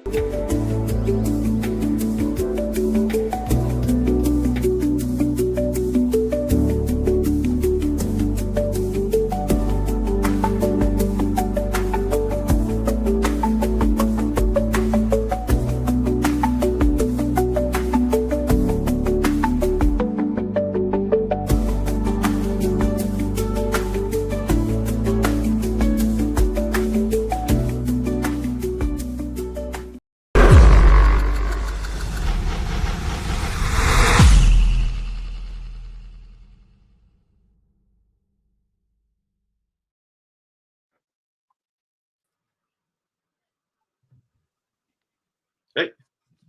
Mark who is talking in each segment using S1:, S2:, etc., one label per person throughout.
S1: Hey,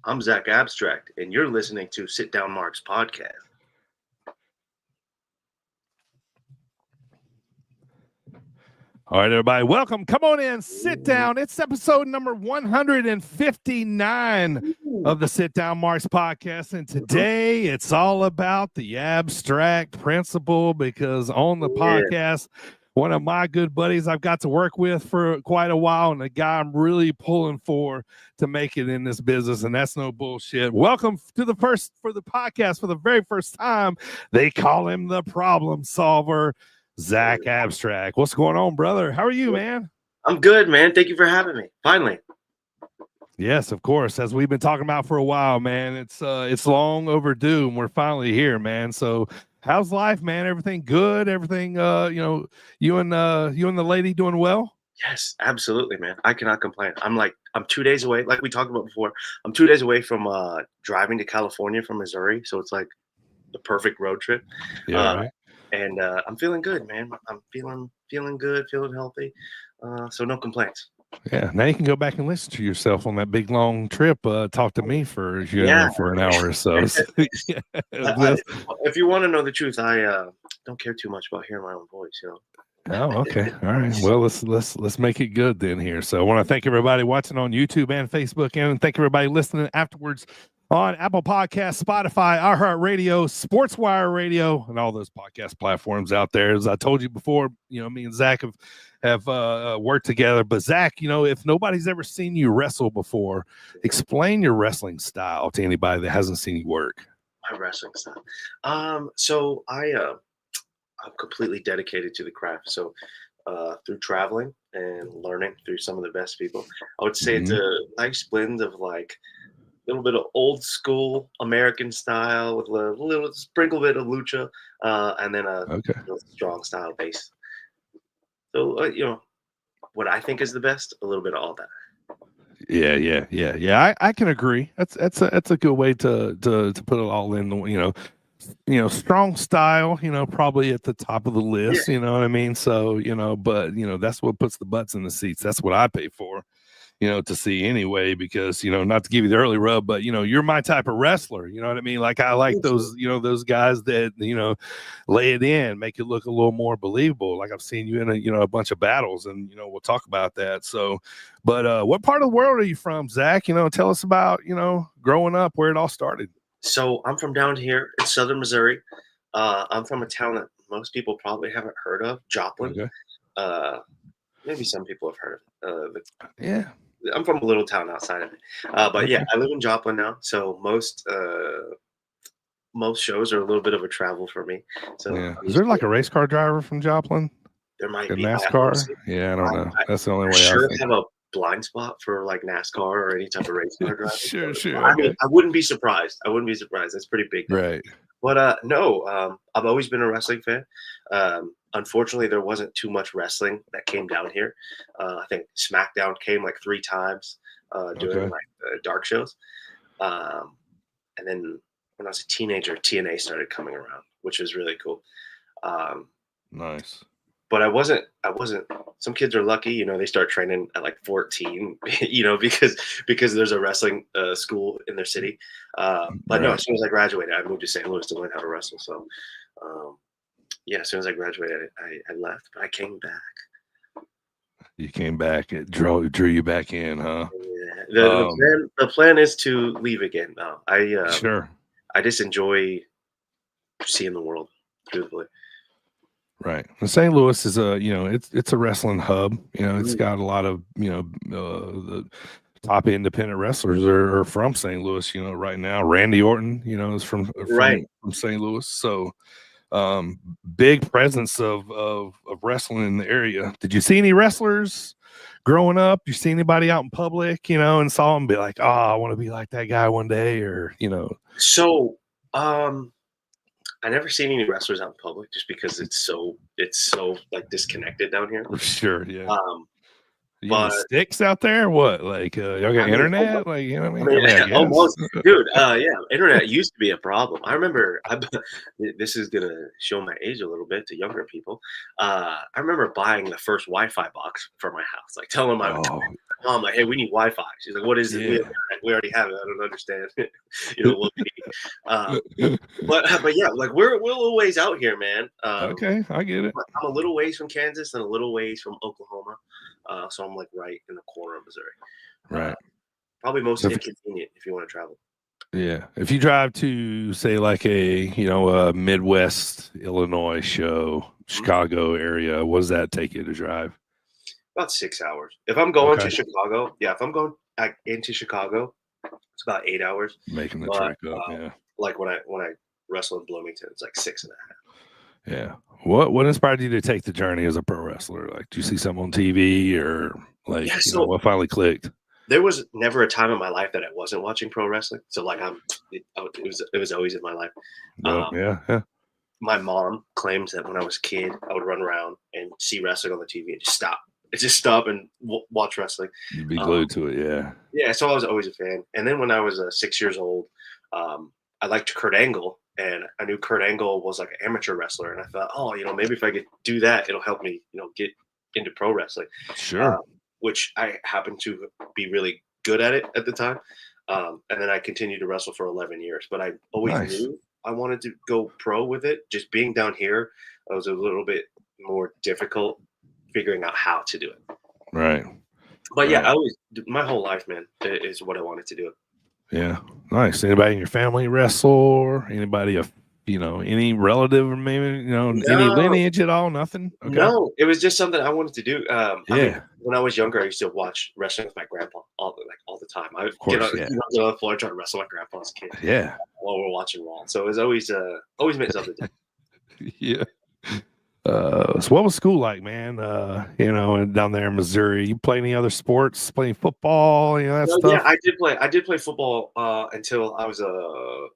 S1: I'm Xac Abstract, and you're listening to Sit Down Mark's podcast.
S2: All right, everybody, welcome. Come on in, sit down. It's episode number 159 of the Sit Down Marks podcast. And today it's all about the abstract principle, because on the podcast, one of my good buddies I've got to work with for quite a while, and a guy I'm really pulling for to make it in this business, and that's no bullshit. Welcome to the podcast for the very first time. They call him the problem solver, Xac Abstract. What's going on, brother? How are you, man?
S1: I'm good, man. Thank you for having me. Finally.
S2: Yes, of course. As we've been talking about for a while, man. It's long overdue, and we're finally here, man. So how's life, man? Everything good? Everything you and the lady doing well?
S1: Yes, absolutely, man. I cannot complain. I'm 2 days away, like we talked about before. I'm 2 days away from driving to California from Missouri. So it's like the perfect road trip.
S2: Yeah, right.
S1: And I'm feeling good, man. I'm feeling good, feeling healthy. So no complaints.
S2: Yeah, now you can go back and listen to yourself on that big long trip. Talk to me for an hour or so.
S1: If you want to know the truth, I don't care too much about hearing my own voice.
S2: Oh, okay. All right. Well, let's make it good then here. So I want to thank everybody watching on YouTube and Facebook, and thank everybody listening afterwards on Apple Podcasts, Spotify, iHeartRadio, SportsWire Radio, and all those podcast platforms out there. As I told you before, me and Xac have worked together. But Xac, if nobody's ever seen you wrestle before, explain your wrestling style to anybody that hasn't seen you work.
S1: My wrestling style. So I'm completely dedicated to the craft. So through traveling and learning through some of the best people, I would say it's a nice blend of like a little bit of old school American style with a little sprinkle bit of lucha, and then a strong style base. So what I think is the best, a little bit of all that.
S2: Yeah. I can agree. That's a good way to put it all in. Strong style. Probably at the top of the list. You know what I mean? So but that's what puts the butts in the seats. That's what I pay for. To see anyway, because, not to give you the early rub, but, you're my type of wrestler. You know what I mean? Like, I like those, those guys that, lay it in, make it look a little more believable. Like I've seen you in a bunch of battles, and, we'll talk about that. So, but what part of the world are you from, Xac? Tell us about, growing up, where it all started.
S1: So I'm from down here in Southern Missouri. I'm from a town that most people probably haven't heard of, Joplin. Okay. Maybe some people have heard of it. I'm from a little town outside of it. But yeah, I live in Joplin now. So most shows are a little bit of a travel for me. So
S2: is there like a race car driver from Joplin?
S1: There might
S2: be.
S1: NASCAR?
S2: I don't know. That's the only way
S1: I have a blind spot for like NASCAR or any type of race car driver.
S2: Sure.
S1: I mean, I wouldn't be surprised. That's pretty big.
S2: Right.
S1: But no, I've always been a wrestling fan. Unfortunately, there wasn't too much wrestling that came down here. I think SmackDown came like 3 times during dark shows. And then when I was a teenager, TNA started coming around, which was really cool.
S2: Nice.
S1: But I wasn't. Some kids are lucky, they start training at like 14, because there's a wrestling school in their city. But no, as soon as I graduated, I moved to St. Louis to learn how to wrestle. So, as soon as I graduated, I left, but I came back.
S2: You came back. It drew you back in, huh?
S1: Yeah. The plan is to leave again. No,
S2: sure.
S1: I just enjoy seeing the world, truthfully.
S2: Right. And St. Louis is it's a wrestling hub. It's got a lot of, the top independent wrestlers are from St. Louis. Right now, Randy Orton, is from
S1: Right.
S2: St. Louis. So big presence of wrestling in the area. Did you see any wrestlers growing up? You see anybody out in public, and saw them be like, oh, I want to be like that guy one day, or
S1: So, I never seen any wrestlers out in public just because it's so like disconnected down here.
S2: sure, yeah.
S1: Um,
S2: You use
S1: but
S2: sticks out there? What? Like, y'all got
S1: I mean,
S2: internet? Like, you know what I
S1: I
S2: mean? I
S1: mean,
S2: mean, I guess.
S1: almost, dude. Yeah, internet used to be a problem. I remember. This is gonna show my age a little bit to younger people. I remember buying the first Wi-Fi box for my house, like telling my
S2: Oh,
S1: mom, like, "Hey, we need Wi-Fi." She's like, "What is it?
S2: yeah.
S1: We already have it. I don't understand. What we need." But yeah, like we're a little ways out here, man.
S2: Okay, I get it.
S1: I'm a little ways from Kansas and a little ways from Oklahoma, so I'm like right in the corner of Missouri. Uh,
S2: Right.
S1: Probably most
S2: So
S1: inconvenient if you want to travel.
S2: yeah, if you drive to say like a Midwest Illinois show,
S1: Mhm.
S2: Chicago area, what does that take you to drive?
S1: About 6 hours. If I'm going
S2: Okay,
S1: to Chicago, yeah, if I'm going into Chicago, it's about 8 hours.
S2: making the
S1: But
S2: trek up. Yeah,
S1: like when I wrestle in Bloomington, it's like six and a half.
S2: yeah. What inspired you to take the journey as a pro wrestler? Like, do you see something on TV, or
S1: Yeah,
S2: like
S1: so
S2: what finally clicked?
S1: there was never a time in my life that I wasn't watching pro wrestling. So like it was always in my life.
S2: No,
S1: Um,
S2: yeah, yeah.
S1: my mom claims that when I was a kid, I would run around and see wrestling on the TV and just stop and watch wrestling.
S2: You'd be
S1: Um,
S2: glued to it. Yeah.
S1: yeah, so I was always a fan. And then when I was 6 years old, I liked Kurt Angle, and I knew Kurt Angle was like an amateur wrestler, and I thought, oh, maybe if I could do that, it'll help me, get into pro wrestling,
S2: Sure.
S1: um, which I happened to be really good at it at the time. And then I continued to wrestle for 11 years, but I always
S2: Nice.
S1: knew I wanted to go pro with it. Just being down here, it was a little bit more difficult figuring out how to do it.
S2: Right.
S1: But yeah,
S2: Right.
S1: my whole life, man, is what I wanted to do.
S2: Yeah. Nice. Anybody in your family wrestle, or anybody of any relative, or maybe any
S1: No,
S2: lineage at all? Nothing. Okay.
S1: no, it was just something I wanted to do. I mean,
S2: Yeah.
S1: when I was younger, I used to watch wrestling with my grandpa all the time. I would
S2: Of course. Yeah.
S1: get on the floor, try to wrestle my grandpa as a kid
S2: Yeah.
S1: while we're watching Raw. So it was always meant something different.
S2: Yeah. So what was school like, man? And down there in Missouri, you play any other sports? Playing football, that
S1: Well, yeah,
S2: stuff.
S1: I did play football until I was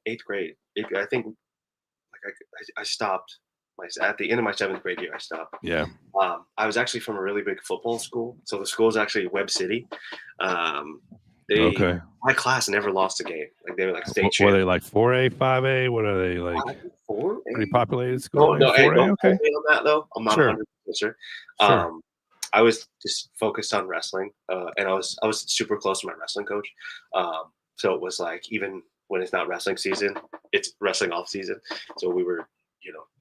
S1: eighth grade. I think like I stopped at the end of my seventh grade year. I stopped.
S2: Yeah.
S1: I was actually from a really big football school, so the school is actually Webb City. Um, they
S2: Okay.
S1: my class never lost a game. Like they were like state
S2: What are
S1: champ.
S2: they like? 4A, 5A? What are they like?
S1: I think 4
S2: Pretty
S1: A.
S2: populated
S1: No,
S2: school, maybe
S1: no, hey,
S2: 4A.
S1: don't
S2: Okay.
S1: quote me on that though. I'm not
S2: Sure.
S1: 100% sure.
S2: Sure.
S1: I was just focused on wrestling, and I was super close to my wrestling coach. So it was like even when it's not wrestling season, it's wrestling off season. So we were,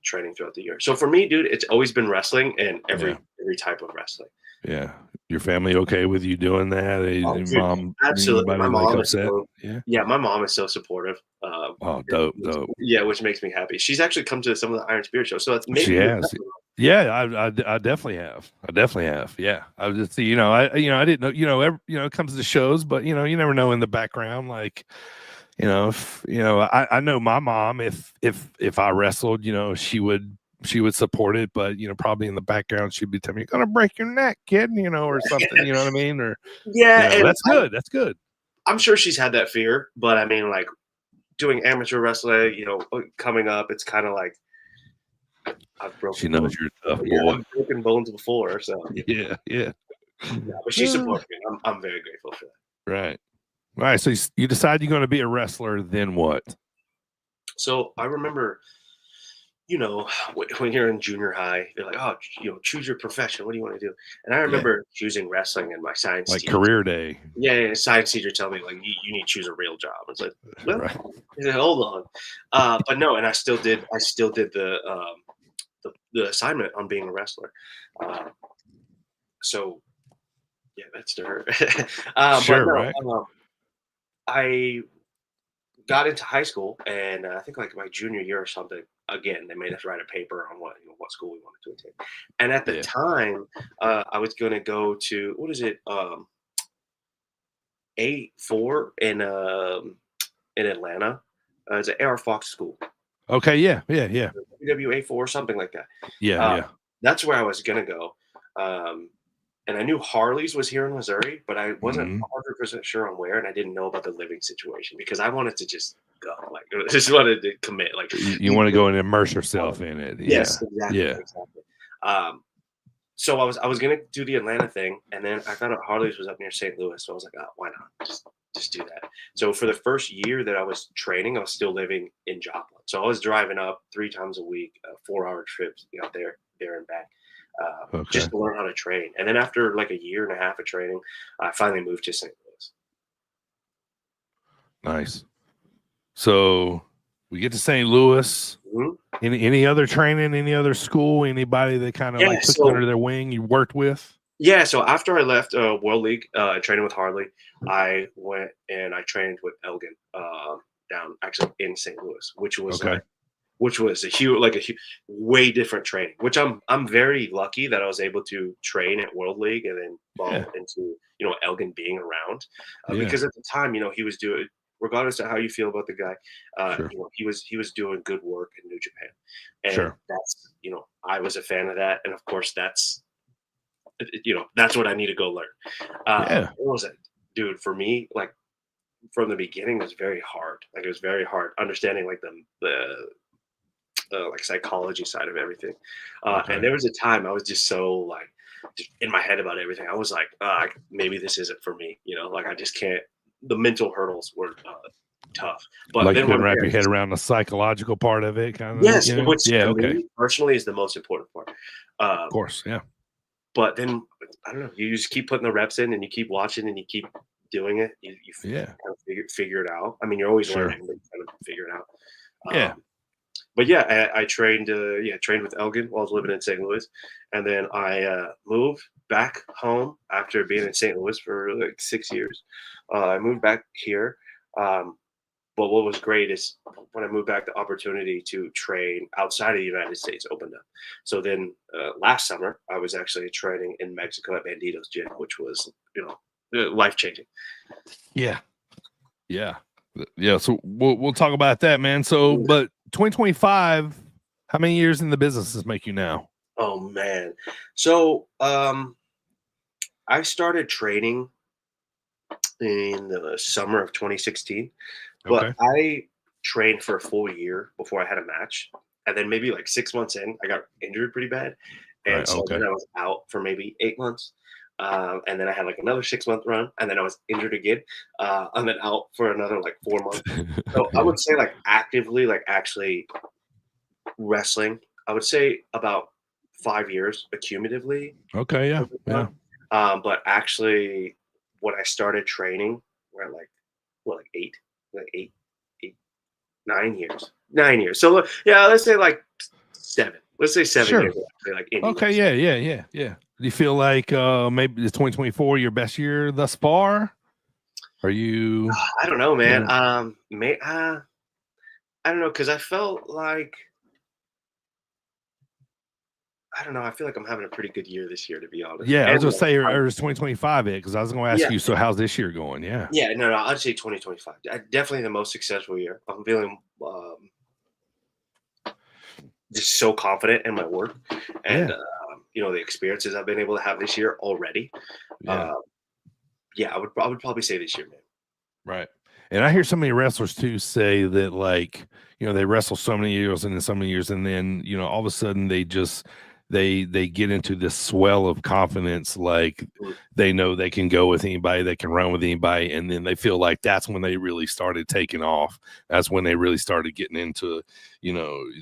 S1: training throughout the year. So for me, dude, it's always been wrestling and
S2: Yeah.
S1: every type of wrestling.
S2: Yeah. Your family okay with you doing that?
S1: Oh,
S2: Your
S1: dude,
S2: mom,
S1: absolutely.
S2: anybody like upset? Yeah.
S1: My mom is so supportive.
S2: Oh, dope, dope.
S1: Yeah, which makes me happy. She's actually come to some of the Iron Spirit shows, so it's
S2: She
S1: maybe
S2: has. Yeah, I definitely have. I definitely have. Yeah. I was just, I didn't know, it comes to shows, but you never know in the background. Like, if, I know my mom, if I wrestled, she would support it, but probably in the background she'd be telling me, "You're gonna break your neck, kid," or something. You know what I mean? Or
S1: Yeah, and
S2: that's good. That's good.
S1: I'm sure she's had that fear, but I mean, like doing amateur wrestling, coming up, it's kind of like I've
S2: She
S1: broken
S2: knows
S1: bones.
S2: you're a tough
S1: Yeah,
S2: boy.
S1: I've broken bones before, so
S2: Yeah, yeah.
S1: yeah. But she supports me. I'm very grateful for that.
S2: Right. All right. So you decide you're going to be a wrestler. Then what?
S1: So I remember, when you're in junior high, they're like, "Oh, choose your profession. What do you want to do?" And I
S2: Yeah.
S1: remember choosing wrestling, and my science
S2: Like
S1: teacher,
S2: career day.
S1: yeah, science teacher, tell me like, "You need to choose a real job." I was like, "Well,"
S2: Right.
S1: he said, "Hold on," but no, and I still did. I still did the assignment on being a wrestler. Uh, so yeah, that's to her. But
S2: Sure.
S1: no,
S2: Right.
S1: I got into high school, and I think like my junior year or something. Again, they made us write a paper on what school we wanted to attend. And at the
S2: Yeah.
S1: time, I was going to go to what is it? A4 in Atlanta. It's an AR Fox school.
S2: Okay, yeah.
S1: WA4, something like that.
S2: Yeah,
S1: Uh,
S2: yeah.
S1: that's where I was gonna go. Um, and I knew Harley's was here in Missouri, but I wasn't
S2: Mhm.
S1: 100% sure on where, and I didn't know about the living situation because I wanted to just go, like, just wanted to commit, like,
S2: You
S1: even
S2: wanna
S1: if
S2: go and immerse yourself in it.
S1: yes,
S2: Yeah.
S1: exactly,
S2: Yeah.
S1: exactly. Um, so I was gonna do the Atlanta thing, and then I found out Harley's was up near St. Louis, so I was like, "Oh, why not? Just do that." So for the first year that I was training, I was still living in Joplin. So I was driving up 3 times a week, 4-hour trips, there and back, just
S2: Okay.
S1: to learn how to train. And then after like a year and a half of training, I finally moved to St. Louis.
S2: Nice. So we get to St. Louis.
S1: Mhm.
S2: Any other training, any other school, anybody that kinda,
S1: Yeah,
S2: like, took you
S1: so
S2: under their wing you worked with?
S1: yeah, so after I left World League and training with Harley, I went and I trained with Elgin down actually in St. Louis,
S2: Okay.
S1: which was a huge, way different training. Which I'm very lucky that I was able to train at World League and then
S2: Yeah.
S1: fall into Elgin being around,
S2: Yeah.
S1: because at the time he was doing, regardless of how you feel about the guy,
S2: Sure.
S1: he was doing good work in New Japan, and
S2: Sure.
S1: that's I was a fan of that, and of course that's what I need to go learn.
S2: Yeah.
S1: What was it, dude? For me, like from the beginning, it was very hard. Like it was very hard understanding like the like psychology side of everything. And
S2: Okay.
S1: there was a time I was just so like just in my head about everything. I was like, maybe this isn't for me. Like I just can't. The mental hurdles were tough. But
S2: Like, you
S1: then
S2: couldn't
S1: one day
S2: wrap
S1: I
S2: your head
S1: just
S2: around the psychological part of it, kinda,
S1: yes,
S2: you know?
S1: which
S2: Yeah,
S1: to
S2: okay.
S1: me personally is the most important part.
S2: Of
S1: Um,
S2: course, yeah.
S1: But then I don't know, you just keep putting the reps in and you keep watching and you keep doing it. You
S2: Yeah.
S1: kind of figure it out. I mean, you're always
S2: Sure.
S1: learning, but you kind of figure it out.
S2: Yeah.
S1: But yeah, I trained. Trained with Elgin while I was living in St. Louis, and then I moved back home after being in St. Louis for like 6 years. I moved back here. Um, but what was great is when I moved back, the opportunity to train outside of the United States opened up. So then last summer, I was actually training in Mexico at Bandito's gym, which was, life changing.
S2: Yeah. Yeah. Yeah, so we'll talk about that, man. So, but 2025, how many years in the business does make you now?
S1: Oh man. So I started training in the summer of 2016, but
S2: Okay.
S1: I trained for a full year before I had a match. And then maybe like 6 months in, I got injured pretty bad. And
S2: Right,
S1: so then
S2: okay.
S1: I was out for maybe 8 months. And then I had like another 6 month run. And then I was injured again. And then out for another like 4 months. So I
S2: Yeah.
S1: would say like actively, like actually wrestling, I would say about 5 years accumulatively.
S2: Okay, yeah, yeah.
S1: But actually, when I started training, we're at like what, like 8, 9 years, 9 years. So yeah, let's say like 7. Let's say 7 years
S2: Sure.
S1: actually, like in
S2: Okay,
S1: years.
S2: yeah. Do you feel like maybe is 2024 your best year thus far? Are you
S1: I don't know, man.
S2: feeling
S1: I don't know because I felt like I don't know. I feel like I'm having a pretty good year this year, to be honest.
S2: yeah, I was
S1: And
S2: gonna say, or is 2025 it? Because I was gonna ask
S1: yeah,
S2: you, so how's this year going? Yeah.
S1: yeah, no, I'd say 2025. Definitely the most successful year. I'm feeling just so confident in my work and
S2: Yeah.
S1: the experiences I've been able to have this year already.
S2: Yeah.
S1: Uh, yeah, I would probably say this year, man.
S2: Right. And I hear so many wrestlers too say that, like, they wrestle so many years and then so many years, and then, all of a sudden they just they get into this swell of confidence, like
S1: Mm.
S2: they know they can go with anybody, they can run with anybody, and then they feel like that's when they really started taking off. That's when they really started getting into,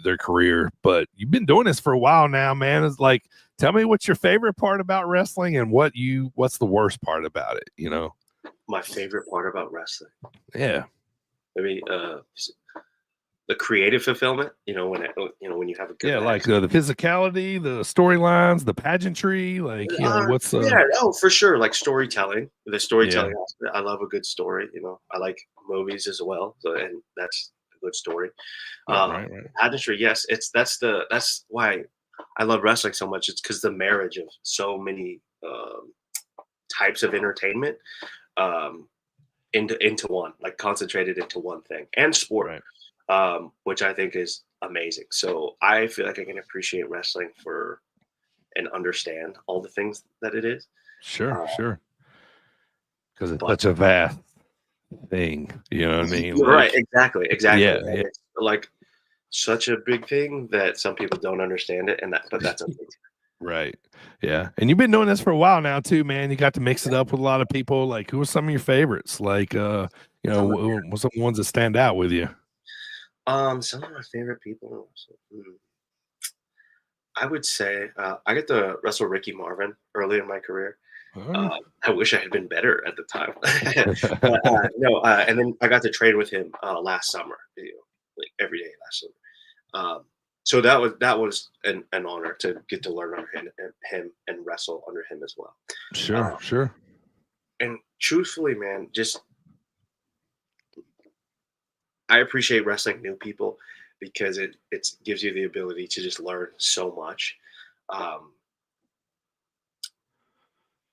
S2: their career. But you've been doing this for a while now, man. It's like, tell me what's your favorite part about wrestling and what's the worst part about it?
S1: My favorite part about wrestling,
S2: Yeah.
S1: maybe the creative fulfillment. When you have a good
S2: Yeah,
S1: match.
S2: like, the physicality, the storylines, the pageantry, like, what's,
S1: Yeah, oh, for sure. Like storytelling, the
S2: yeah.
S1: storytelling aspect. I love a good story. I like movies as well, so and that's a good story.
S2: Right,
S1: Um,
S2: right, right.
S1: Pageantry, yes, that's why I love wrestling so much. It's because the marriage of so many types of entertainment. Um, into one, like concentrated into one thing, and sport,
S2: Right.
S1: which I think is amazing. So I feel like I can appreciate wrestling for and understand all the things that it is.
S2: Sure,
S1: Uh,
S2: sure. Because it's
S1: but
S2: such a vast thing. You know what I mean?
S1: you're right,
S2: Like,
S1: exactly.
S2: yeah,
S1: And
S2: yeah.
S1: it's like such a big thing that some people don't understand it, and but that's okay.
S2: Right. Yeah. And you've been doing this for a while now too, man. You got to mix it up with a lot of people. Like, who are some of your favorites? Like,
S1: Some of,
S2: what's some ones that stand out with you?
S1: some of my favorite people. I would say I get to wrestle Ricky Marvin early in my career.
S2: Oh.
S1: I wish I had been better at the time, but no. And then I got to train with him last summer, like every day last summer. So that was an honor to get to learn under him and wrestle under him as well.
S2: Sure,
S1: Uh,
S2: sure.
S1: and truthfully, man, just I appreciate wrestling new people because it gives you the ability to just learn so much. Um,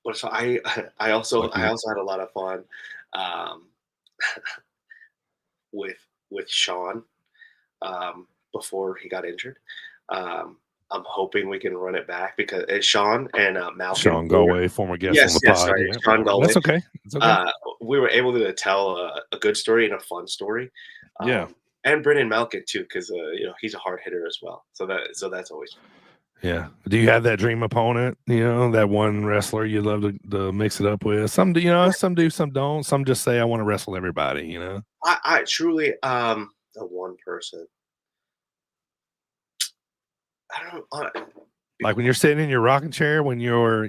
S1: but so I I also
S2: Like
S1: I
S2: you,
S1: also had a lot of fun um, with Sean before he got injured. Um, I'm hoping we can run it back because it's Sean and Malkin.
S2: Sean Galway, former guest on
S1: Yes,
S2: the
S1: yes,
S2: pod.
S1: sorry,
S2: Yeah.
S1: Sean Galway.
S2: That's okay. It's okay.
S1: Uh, we were able to tell a good story and a fun story,
S2: Yeah.
S1: and Brennan Malkin too, because he's a hard hitter as well. So that's always fun.
S2: Yeah. Do you have that dream opponent? That one wrestler you'd love to mix it up with? Some do, some do, some don't. Some just say, I want to wrestle everybody.
S1: I truly the one person. I don't.
S2: Like when you're sitting in your rocking chair when you're,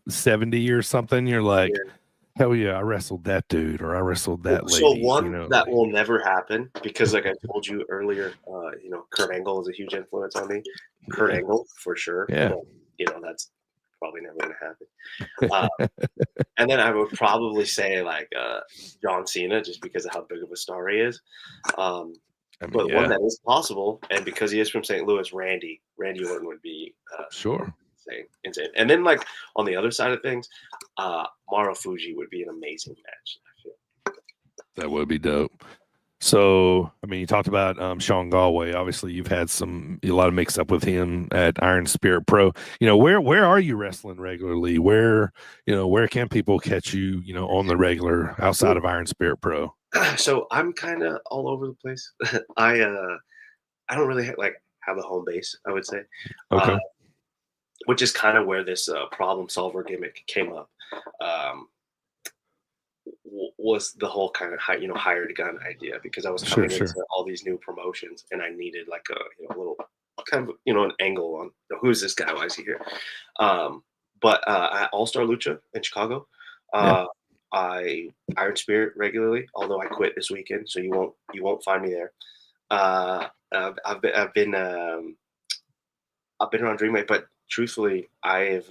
S2: 70 or something, you're like,
S1: Yeah.
S2: hell yeah, I wrestled that dude or I wrestled that
S1: So
S2: lady,
S1: one that
S2: like,
S1: will never happen because, like I told you earlier, Kurt Angle is a huge influence on me. Kurt
S2: yeah.
S1: Angle for sure,
S2: Yeah.
S1: but that's probably never going to happen. Uh, and then I would probably say like John Cena, just because of how big of a star he is. Um,
S2: I mean,
S1: but one
S2: yeah,
S1: that is possible, and because he is from St. Louis, Randy Orton would be
S2: sure.
S1: insane. And then like on the other side of things, Mauro Fuji would be an amazing match. I feel.
S2: That would be dope. So, I mean, you talked about Sean Galway. Obviously, you've had a lot of mix up with him at Iron Spirit Pro. Where are you wrestling regularly? Where can people catch you? On the regular outside of Iron Spirit Pro.
S1: So I'm kind of all over the place. I don't really have a home base, I would say, uh,
S2: Okay,
S1: which is kind of where this problem solver gimmick came up. Um, was the whole kind of hired gun idea because I was
S2: sure,
S1: coming
S2: sure.
S1: into all these new promotions and I needed like a little kind of an angle on who's this guy, why is he here. But at All Star Lucha in Chicago,
S2: Yeah,
S1: I Iron Spirit regularly, although I quit this weekend, so you won't find me there. I've been around Dreamway, but truthfully, I've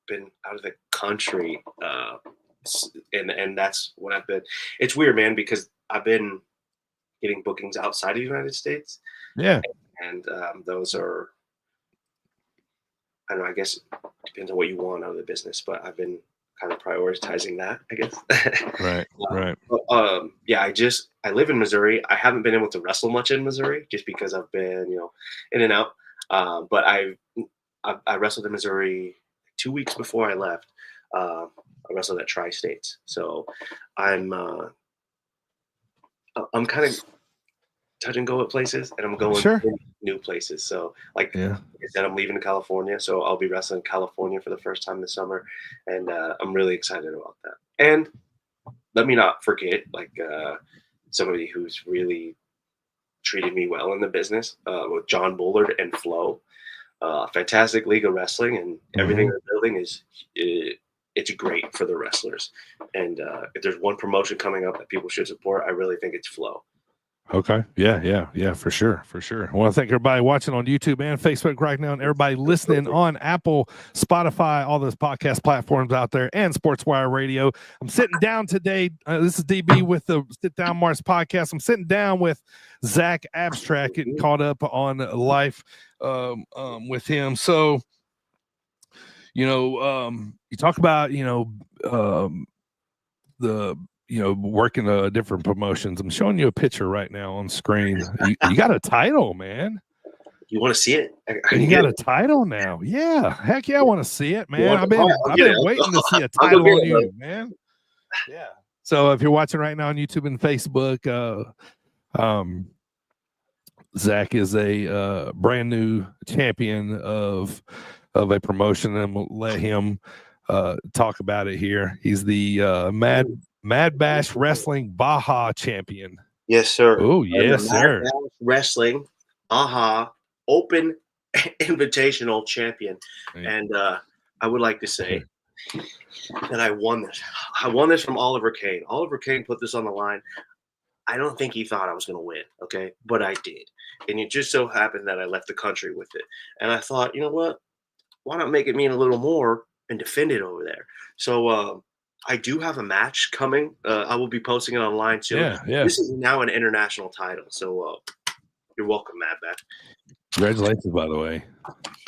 S1: been out of the country, and that's what I've been. It's weird, man, because I've been getting bookings outside of the United States,
S2: yeah.
S1: and those are, I don't know. I guess it depends on what you want out of the business, but I've been kind of prioritizing that, I guess.
S2: Right, right.
S1: Yeah, I live in Missouri. I haven't been able to wrestle much in Missouri just because I've been in and out. But I wrestled in Missouri 2 weeks before I left. I wrestled at Tri-States, so I'm I'm kind of touch and go at places, and I'm going
S2: Sure.
S1: to new places. So, like
S2: Yeah.
S1: I said, I'm leaving California, so I'll be wrestling in California for the first time this summer, and I'm really excited about that. And let me not forget, somebody who's really treated me well in the business with John Bullard and Flo. Fantastic League of Wrestling, and everything
S2: Hmm.
S1: they're building it's great for the wrestlers. And if there's one promotion coming up that people should support, I really think it's Flo.
S2: Okay. Yeah, for sure. For sure. I want to thank everybody watching on YouTube and Facebook right now, and everybody listening on Apple, Spotify, all those podcast platforms out there, and Sportswire Radio. I'm sitting down today. This is DB with the Sit Down Mars podcast. I'm sitting down with Xac Abstract, getting caught up on life with him. So, you talk about, the working different promotions. I'm showing you a picture right now on screen. You got a title, man.
S1: You want to see it? I can
S2: You
S1: get
S2: got
S1: it.
S2: a title now. Yeah. Heck yeah, I want to see it,
S1: You
S2: man.
S1: want
S2: I've
S1: it? All right,
S2: been
S1: I'll
S2: I've
S1: get it.
S2: been waiting to see a
S1: I'll go
S2: title
S1: get
S2: on
S1: it, brother.
S2: you, man. Yeah. So if you're watching right now on YouTube and Facebook, um Xac is a brand new champion of a promotion, and we'll let him talk about it here. He's the Mad Bash Wrestling Baja champion.
S1: Yes, sir.
S2: Oh,
S1: I'm the
S2: yes,
S1: Mad
S2: sir.
S1: Bash Wrestling Open Invitational Champion, and I would like to say that I won this. I won this from Oliver Kane. Oliver Kane put this on the line. I don't think he thought I was going to win, okay? But I did. And it just so happened that I left the country with it. And I thought, you know what? Why not make it mean a little more and defend it over there? So I do have a match coming. I will be posting it online soon.
S2: Yeah, yeah.
S1: This is now an international title. So you're welcome, Mad Bash.
S2: Congratulations, by the way.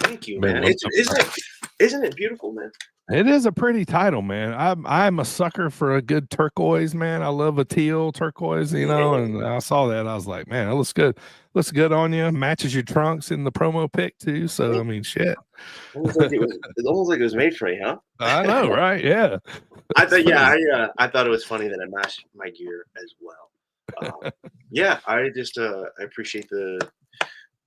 S1: Thank you, man. Isn't it beautiful, man?
S2: It is a pretty title, man. I'm a sucker for a good turquoise, man. I love a teal turquoise, and I saw that. I was like, man, that looks good. Looks good on you. Matches your trunks in the promo pic too. So I mean, shit.
S1: Almost like it was made for you, huh?
S2: I know, right? Yeah.
S1: I thought it was funny that I matched my gear as well. Yeah, I just I appreciate the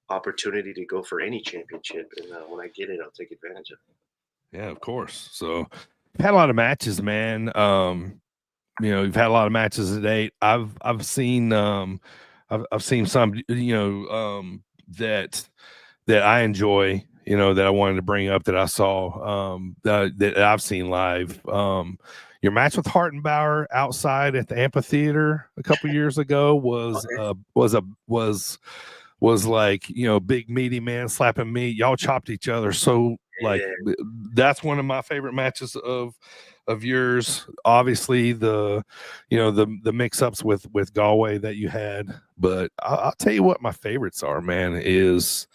S1: opportunity to go for any championship, and when I get it, I'll take advantage of it.
S2: Yeah, of course. So had a lot of matches, man. You've had a lot of matches to date. I've seen I've seen some that I enjoy, that I wanted to bring up that I saw that I've seen live. Your match with Hartenbauer outside at the amphitheater a couple years ago was like, big meaty man slapping meat. Y'all chopped each other. So like that's one of my favorite matches of yours. Obviously the mix ups with Galway that you had, but I'll tell you what my favorites are, man, is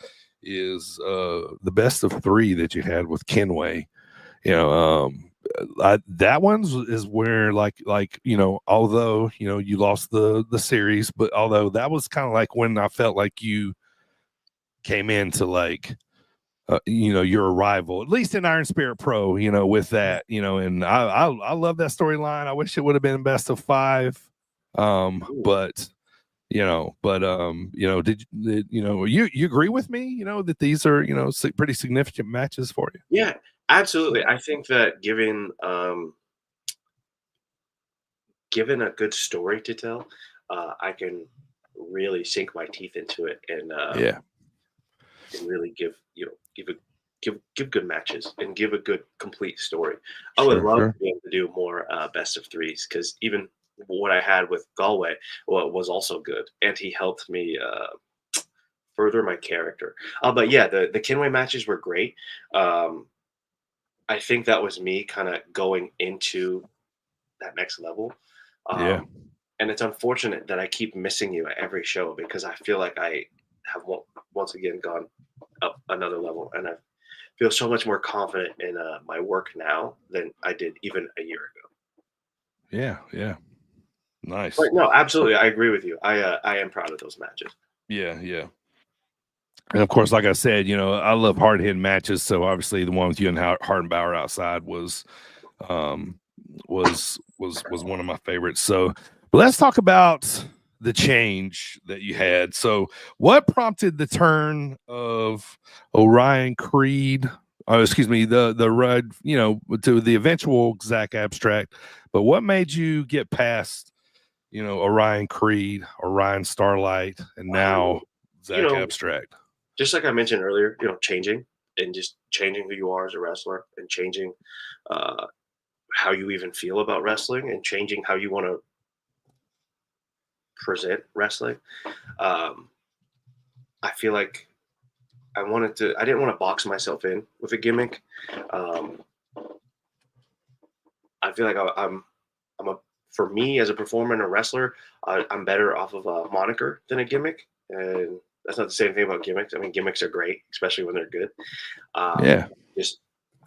S2: the best of 3 that you had with Kenway. That one's is where like although you lost the series, but although that was kind of like when I felt like you came into like your arrival, at least in Iron Spirit Pro, with that, and I love that storyline. I wish it would have been best of 5, but did you agree with me, that these are pretty significant matches for you?
S1: Yeah, absolutely. I think that given a good story to tell, I can really sink my teeth into it and really give good matches and give a good complete story. I would love to be able to do more best of 3s, because even what I had with Galway was also good, and he helped me further my character. But yeah, the Kenway matches were great. I think that was me kind of going into that next level. And it's unfortunate that I keep missing you at every show, because I feel like I have once again gone up another level, and I feel so much more confident in my work now than I did even a year ago.
S2: Yeah. Nice.
S1: But no, absolutely, I agree with you. I am proud of those matches.
S2: Yeah. And of course, like I said, I love hard hitting matches. So obviously, the one with you and Hardenbauer outside was one of my favorites. So let's talk about the change that you had. So what prompted the turn of Orion Creed? Excuse me, the Rudd, to the eventual Xac Abstract. But what made you get past, Orion Creed, Orion Starlight, and now Xac Abstract?
S1: Just like I mentioned earlier, changing and just changing who you are as a wrestler, and changing how you even feel about wrestling, and changing how you want to present wrestling. I feel like I didn't want to box myself in with a gimmick. I feel like for me as a performer and a wrestler, I'm better off of a moniker than a gimmick. And that's not the same thing about gimmicks. I mean, gimmicks are great, especially when they're good. Just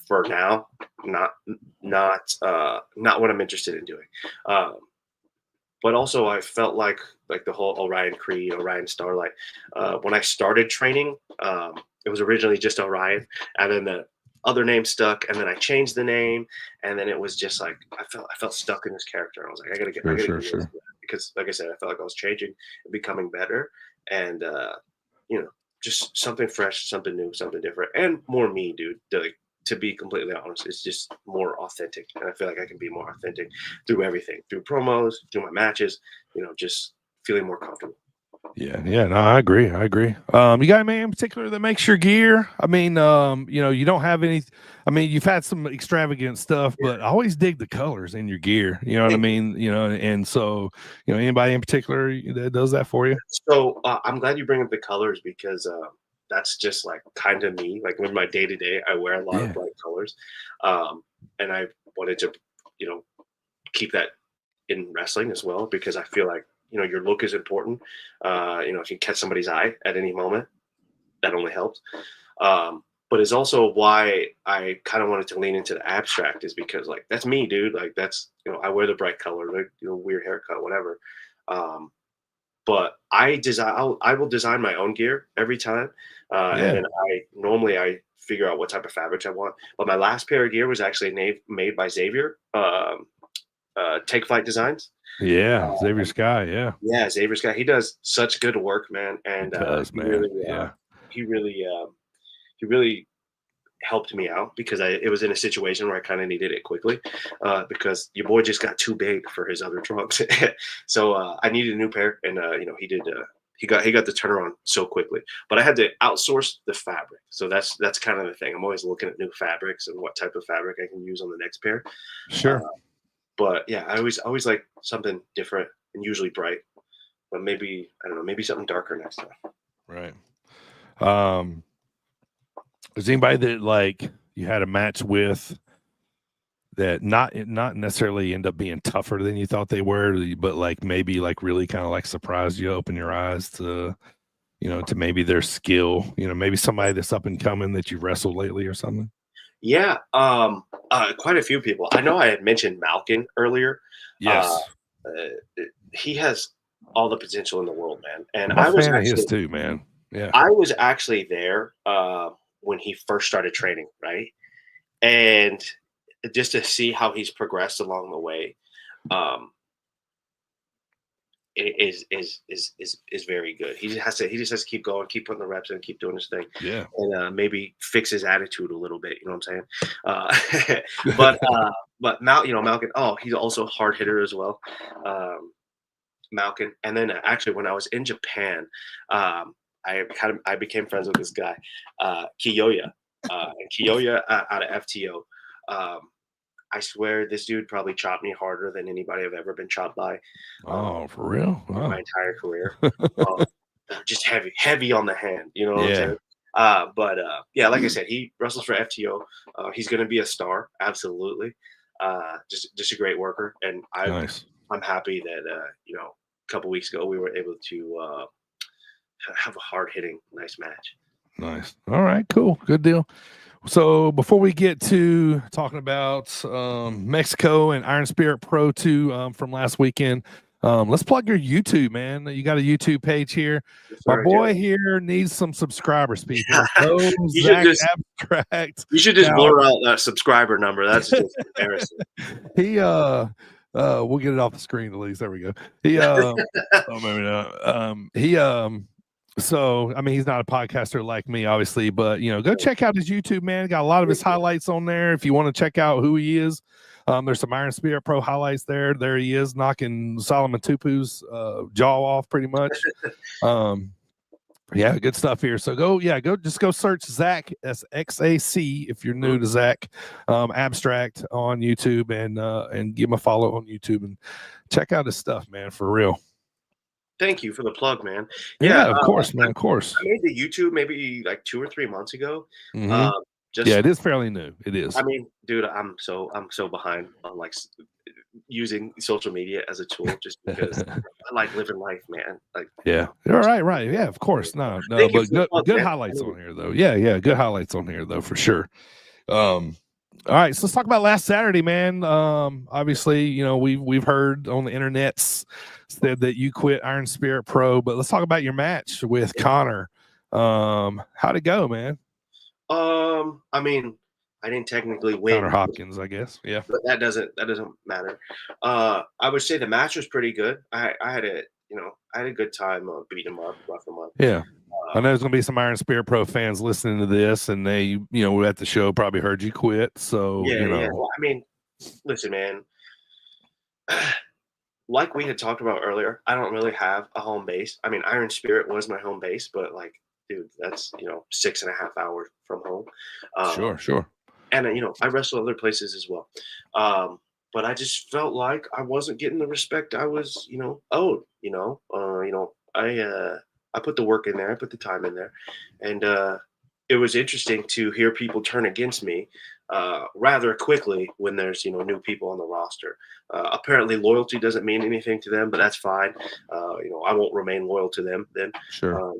S1: for now, not what I'm interested in doing. but also I felt like the whole Orion Creed, Orion Starlight. When I started training, it was originally just Orion, and then the other name stuck, and then I changed the name, and then it was just like I felt stuck in this character. I was like, I
S2: Sure,
S1: gotta
S2: sure,
S1: get rid of
S2: sure.
S1: that because, like I said, I felt like I was changing and becoming better, and you know, just something fresh, something new, something different, and more me, dude. To be completely honest, it's just more authentic, and I feel like I can be more authentic through everything, through promos, through my matches. Just feeling more comfortable.
S2: Yeah, yeah, no, I agree. I agree. You got any man in particular that makes your gear? I mean, you don't have any. I mean, you've had some extravagant stuff,
S1: Yeah,
S2: but I always dig the colors in your gear. You know what I
S1: thank you.
S2: mean? And so, anybody in particular that does that for you?
S1: So I'm glad you bring up the colors because that's just like kind of me. Like with my day to day, I wear a lot of
S2: Yeah,
S1: bright colors, um, and I wanted to, you know, keep that in wrestling as well because I feel like your look is important. If you catch somebody's eye at any moment, that only helps. But it's also why I kind of wanted to lean into the abstract is because like that's me, dude. Like that's I wear the bright color, like weird haircut, whatever. Um, but I will design my own gear every time, and
S2: yeah,
S1: then I figure out what type of fabrics I want. But my last pair of gear was actually made by Xavier, Take Flight Designs.
S2: yeah. Xavier Sky. Yeah,
S1: Yeah, Xavier's guy. He does such good work, man,
S2: he
S1: and
S2: does, man. Yeah,
S1: he really, he really helped me out because it was in a situation where I kind of needed it quickly, because your boy just got too big for his other trunks, so I needed a new pair, and he did. He got the turnaround so quickly, but I had to outsource the fabric. So that's kind of the thing. I'm always looking at new fabrics and what type of fabric I can use on the next pair. Uh,
S2: sure.
S1: but yeah, I always like something different and usually bright. But maybe I don't know, maybe something darker next time.
S2: Right. Um, is anybody that like you had a match with that not necessarily end up being tougher than you thought they were, but like maybe like really kind of like surprised you, open your eyes to to maybe their skill, maybe somebody that's up and coming that you wrestled lately or something?
S1: Yeah, quite a few people. I know I had mentioned Malkin earlier. Uh,
S2: Yes.
S1: he has all the potential in the world, man. And
S2: I'm a fan of his too, man. Yeah.
S1: I was actually there when he first started training, right? And just to see how he's progressed along the way, um, is very good. He just has to keep going, keep putting the reps in, keep doing his thing,
S2: Yeah.
S1: and maybe fix his attitude a little bit. You know what I'm saying? But Malkin. Oh, he's also a hard hitter as well. Malkin, and then actually when I was in Japan, I became friends with this guy, Kiyoya, and Kiyoya out of FTO. Um, I swear this dude probably chopped me harder than anybody I've ever been chopped by. Um,
S2: Oh, for real?
S1: in my
S2: Wow.
S1: entire career. Um, just heavy on the hand. You know what I'm
S2: Yeah.
S1: saying? But yeah, like I said, he wrestles for FTO. He's going to be a star, absolutely. Just a great worker, and
S2: Nice.
S1: I'm happy that a couple weeks ago we were able to have a hard hitting, nice match.
S2: Nice. All right, cool. Good deal. So before we get to talking about Mexico and Iron Spirit Pro 2 from last weekend, let's plug your YouTube, man. You got a YouTube page here.
S1: Yes,
S2: My
S1: sir, I do.
S2: boy here needs some subscribers, people. Go
S1: you should
S2: Xac
S1: just
S2: Abstract.
S1: you should just
S2: Now
S1: blur out that subscriber number. That's just embarrassing.
S2: he we'll get it off the screen at least. There we go. He oh maybe not. So I mean he's not a podcaster like me, obviously, but go check out his YouTube, man. Got a lot of his highlights on there. If you want to check out who he is, there's some Iron Spirit Pro highlights there. There he is knocking Solomon Tupu's jaw off pretty much. Yeah, good stuff here. So just go search Xac, that's XAC if you're new to Xac Abstract on YouTube, and give him a follow on YouTube and check out his stuff, man, for real.
S1: Thank you for the plug, man. Yeah,
S2: Yeah, of course, man, of course.
S1: I made the YouTube maybe like 2 or 3 months ago.
S2: Hmm.
S1: Um,
S2: Yeah,
S1: just
S2: it is fairly new. It is.
S1: I mean, dude, I'm so behind on like using social media as a tool just because I like living life, man. Like,
S2: Yeah. All right, right. Yeah, of course. No,
S1: thank you
S2: but
S1: for the plug,
S2: good
S1: man.
S2: highlights on here though. Yeah, good highlights on here though for sure. Um, All right, so let's talk about last Saturday, man. Obviously, you know, we've heard on the internets said that you quit Iron Spirit Pro, but let's talk about your match with Connor. How'd it go, man?
S1: I mean, I didn't technically
S2: Connor
S1: win,
S2: Hopkins, I guess. Yeah.
S1: but that doesn't matter. I would say the match was pretty good. I had a I had a good time beating him up, rough him up.
S2: Yeah. I know
S1: Um,
S2: there's gonna be some Iron Spirit Pro fans listening to this, and they, you know, at the show probably heard you quit. So,
S1: yeah,
S2: you
S1: yeah.
S2: know,
S1: Well, I mean, listen, man. Like we had talked about earlier, I don't really have a home base. I mean, Iron Spirit was my home base, but like, dude, that's 6.5 hours from home.
S2: sure,
S1: Um,
S2: sure.
S1: and I wrestle other places as well. But I just felt like I wasn't getting the respect I was, owed. I put the work in there, I put the time in there, and it was interesting to hear people turn against me rather quickly when there's new people on the roster. Apparently, loyalty doesn't mean anything to them, but that's fine. I won't remain loyal to them then.
S2: Sure.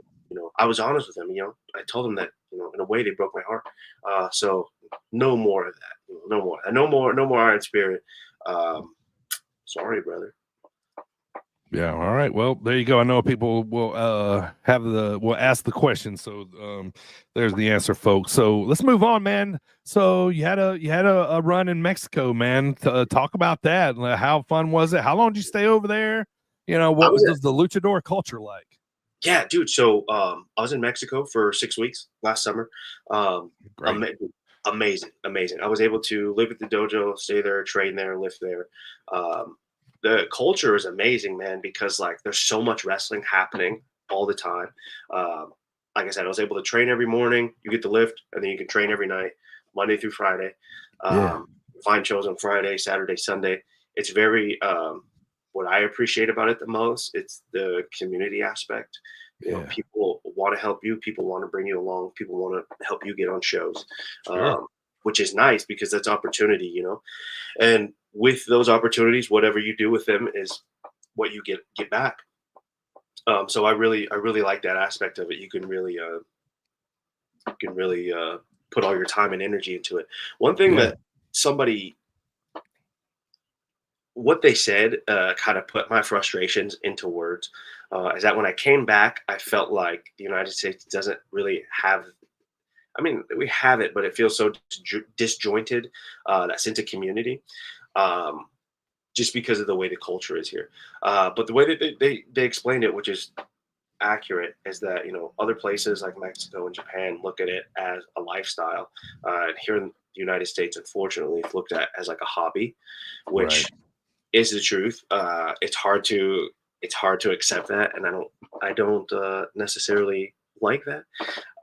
S1: I was honest with them. I told them that in a way they broke my heart. So no more of that. No more. No more Iron Spirit. Sorry, brother.
S2: Yeah. All right. Well, there you go. I know people will will ask the question. So there's the answer, folks. So let's move on, man. So you had a run in Mexico, man. Talk about that. How fun was it? How long did you stay over there? You know,
S1: I
S2: what
S1: was
S2: was the luchador culture like?
S1: Yeah, dude. So I was in Mexico for 6 weeks last summer. Um,
S2: Great.
S1: ama- Amazing, amazing. I was able to live at the dojo, stay there, train there, live there. Um, the culture is amazing, man, because like there's so much wrestling happening all the time. Um, like I said, I was able to train every morning. You get the lift, and then you can train every night, Monday through Friday.
S2: Yeah.
S1: Find shows on Friday, Saturday, Sunday. It's very what I appreciate about it the most. It's the community aspect.
S2: Yeah.
S1: People want to help you. People want to bring you along. People want to help you get on shows,
S2: Sure.
S1: which is nice because that's opportunity. And with those opportunities, whatever you do with them is what you get back. So I really like that aspect of it. You can really put all your time and energy into it. One thing
S2: Yeah.
S1: that somebody what they said kind of put my frustrations into words. Is that when I came back, I felt like the United States doesn't really have. I mean, we have it, but it feels so disjointed. That sense of community, um, just because of the way the culture is here. But the way that they explained it, which is accurate, is that other places like Mexico and Japan look at it as a lifestyle. And here in the United States, unfortunately, it's looked at as like a hobby,
S2: Right.
S1: which is the truth. It's hard to accept that, and I don't necessarily like that.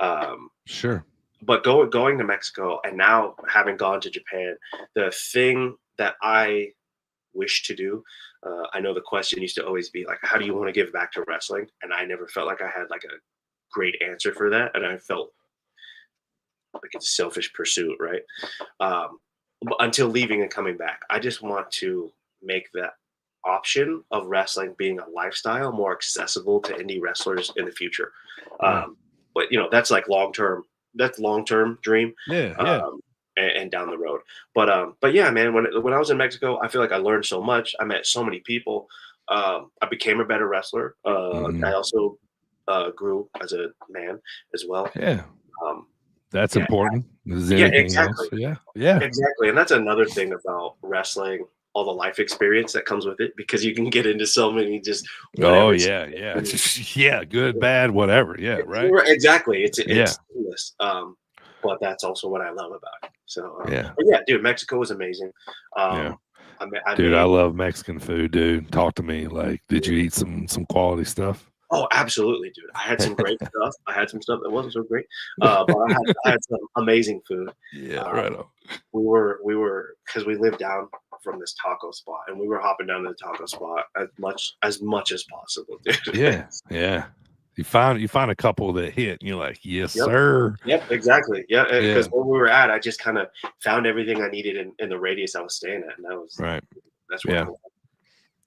S1: Um,
S2: Sure.
S1: but going to Mexico and now having gone to Japan, the thing that I wish to do, I know the question used to always be like, how do you want to give back to wrestling? And I never felt like I had like a great answer for that, and I felt like it's a selfish pursuit, right? But until leaving and coming back, I just want to make that option of wrestling being a lifestyle more accessible to indie wrestlers in the future.
S2: Yeah.
S1: But that's like long term. That's long term dream,
S2: Yeah. Yeah.
S1: um, and down the road. But yeah, man, when I was in Mexico, I feel like I learned so much. I met so many people. I became a better wrestler. I
S2: Mhm.
S1: also grew as a man as well.
S2: Yeah.
S1: Um,
S2: That's
S1: yeah,
S2: important. Is
S1: yeah,
S2: anything
S1: exactly.
S2: else? Yeah. Yeah.
S1: Exactly, and that's another thing about wrestling, all the life experience that comes with it, because you can get into so many just
S2: Oh
S1: whatever
S2: yeah, yeah. Yeah, good, bad, whatever. Yeah, right.
S1: Exactly, it's
S2: Yeah,
S1: it's seamless, but that's also what I love about it. So,
S2: yeah,
S1: but yeah, dude, Mexico was amazing.
S2: yeah.
S1: Um, I
S2: Dude, I
S1: made
S2: love Mexican food, dude. Talk to me. Like, did you eat some quality stuff?
S1: Oh, absolutely, dude. I had some great stuff. I had some stuff that wasn't so great, but I had some amazing food.
S2: Yeah,
S1: Um,
S2: right on.
S1: we were because we lived down from this taco spot, and we were hopping down to the taco spot as much as possible, dude.
S2: Yeah, yeah. You find a couple that hit, and you're like, yes,
S1: Yep.
S2: sir.
S1: Yep, exactly. Yeah,
S2: Yeah,
S1: because where we were at, I just kind of found everything I needed in the radius I was staying at, and
S2: right.
S1: that's where I
S2: Yeah.
S1: went.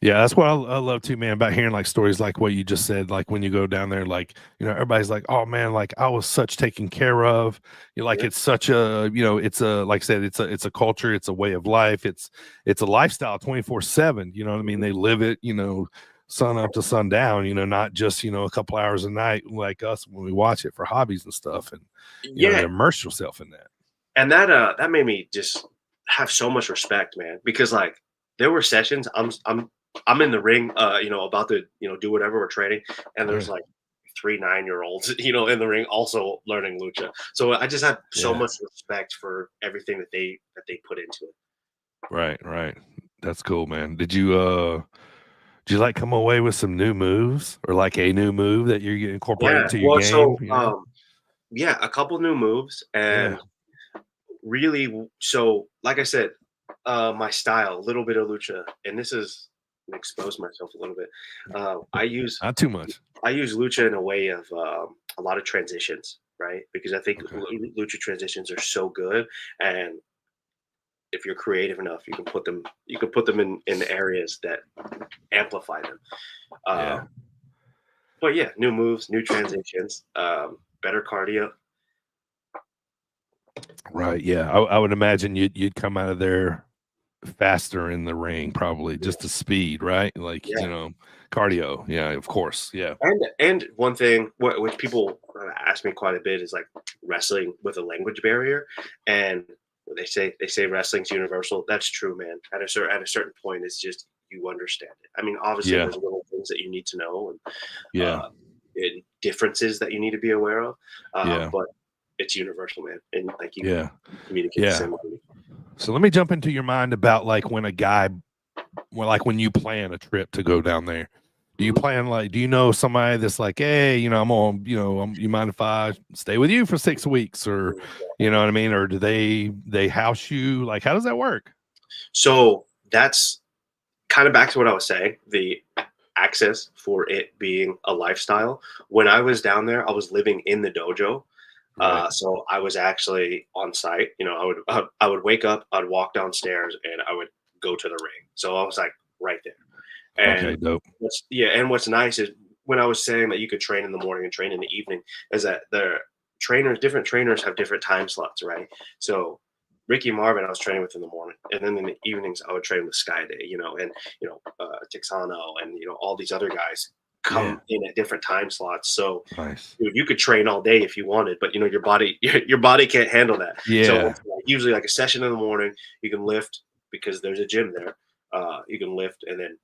S2: Yeah, that's what I love too, man, about hearing like stories like what you just said. Like when you go down there, like, everybody's like, oh man, like I was such taken care of. You're like,
S1: Yeah.
S2: it's such a, it's a, like I said, it's a culture, it's a way of life, it's a lifestyle 24/7. You know what I mean?
S1: Mhm.
S2: They live it, sun up to sundown, not just, a couple hours a night like us when we watch it for hobbies and stuff. And,
S1: Yeah,
S2: to immerse yourself in that.
S1: and that made me just have so much respect, man, because like there were sessions I'm in the ring, about to do whatever we're training, and there's
S2: Yeah.
S1: like 3 9-year-olds, in the ring also learning lucha. So I just had so
S2: Yeah.
S1: much respect for everything that they put into it.
S2: Right. Right. That's cool, man. Did you like come away with some new moves or like a new move that you're incorporating
S1: Yeah.
S2: into your
S1: Well,
S2: game?
S1: so yeah, a couple new moves,
S2: Yeah.
S1: and really, so like I said, my style, a little bit of lucha, and this is expose myself a little bit. I use
S2: Not too much.
S1: I use lucha in a way of a lot of transitions, right? Because I think
S2: Okay.
S1: lucha transitions are so good, and if you're creative enough, you can put them in areas that amplify them.
S2: Yeah.
S1: Um, but yeah, new moves, new transitions, better cardio.
S2: Right. Yeah. I would imagine you'd come out of there faster in the ring, probably
S1: Yeah,
S2: just the speed, right? Like,
S1: yeah.
S2: cardio. Yeah, of course. Yeah.
S1: And one thing which people ask me quite a bit is like wrestling with a language barrier, and they say wrestling's universal. That's true, man. At a certain point, it's just you understand it. I mean, obviously,
S2: Yeah.
S1: there's little things that you need to know
S2: Yeah.
S1: uh, and differences that you need to be aware of,
S2: Yeah.
S1: but it's universal, man. And like you
S2: Yeah.
S1: communicate the
S2: Yeah.
S1: same way.
S2: So let me jump into your mind about like when a guy, well, like when you plan a trip to go down there.
S1: Mhm.
S2: Do you know somebody that's like, hey, I'm on, you mind if I stay with you for 6 weeks, or, you know what I mean? Or do they house you? Like, how does that work?
S1: So that's kind of back to what I was saying, the access for it being a lifestyle. When I was down there, I was living in the dojo.
S2: Right.
S1: So I was actually on site. I would wake up, I'd walk downstairs, and I would go to the ring. So I was like right there.
S2: Okay.
S1: And
S2: Dope.
S1: what's nice is when I was saying that you could train in the morning and train in the evening, is that different trainers have different time slots, right? So Ricky Marvin, I was training with in the morning, and then in the evenings, I would train with Skyday, and Texano, and all these other guys
S2: Yeah.
S1: come in at different time slots. So
S2: Nice.
S1: dude, you could train all day if you wanted, but your body your body can't handle that. So
S2: Yeah.
S1: it's usually like a session in the morning. You can lift because there's a gym there. You can lift and then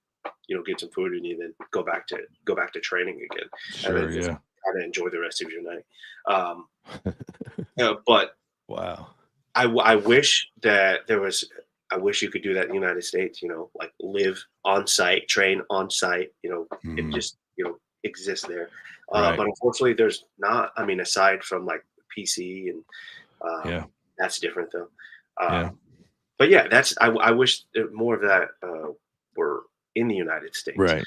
S1: get some food and you then go back to training again, and then
S2: Sure.
S1: just
S2: Yeah.
S1: kind of enjoy the rest of your night. Um, but
S2: Wow.
S1: I wish that there was. I wish you could do that in the United States. Like live on site, train on site. And
S2: Mhm.
S1: just exist there.
S2: Right.
S1: But unfortunately, there's not. I mean, aside from like PC and
S2: Yeah.
S1: that's different though.
S2: Yeah.
S1: But yeah, I wish that more of that were in the United States.
S2: Right.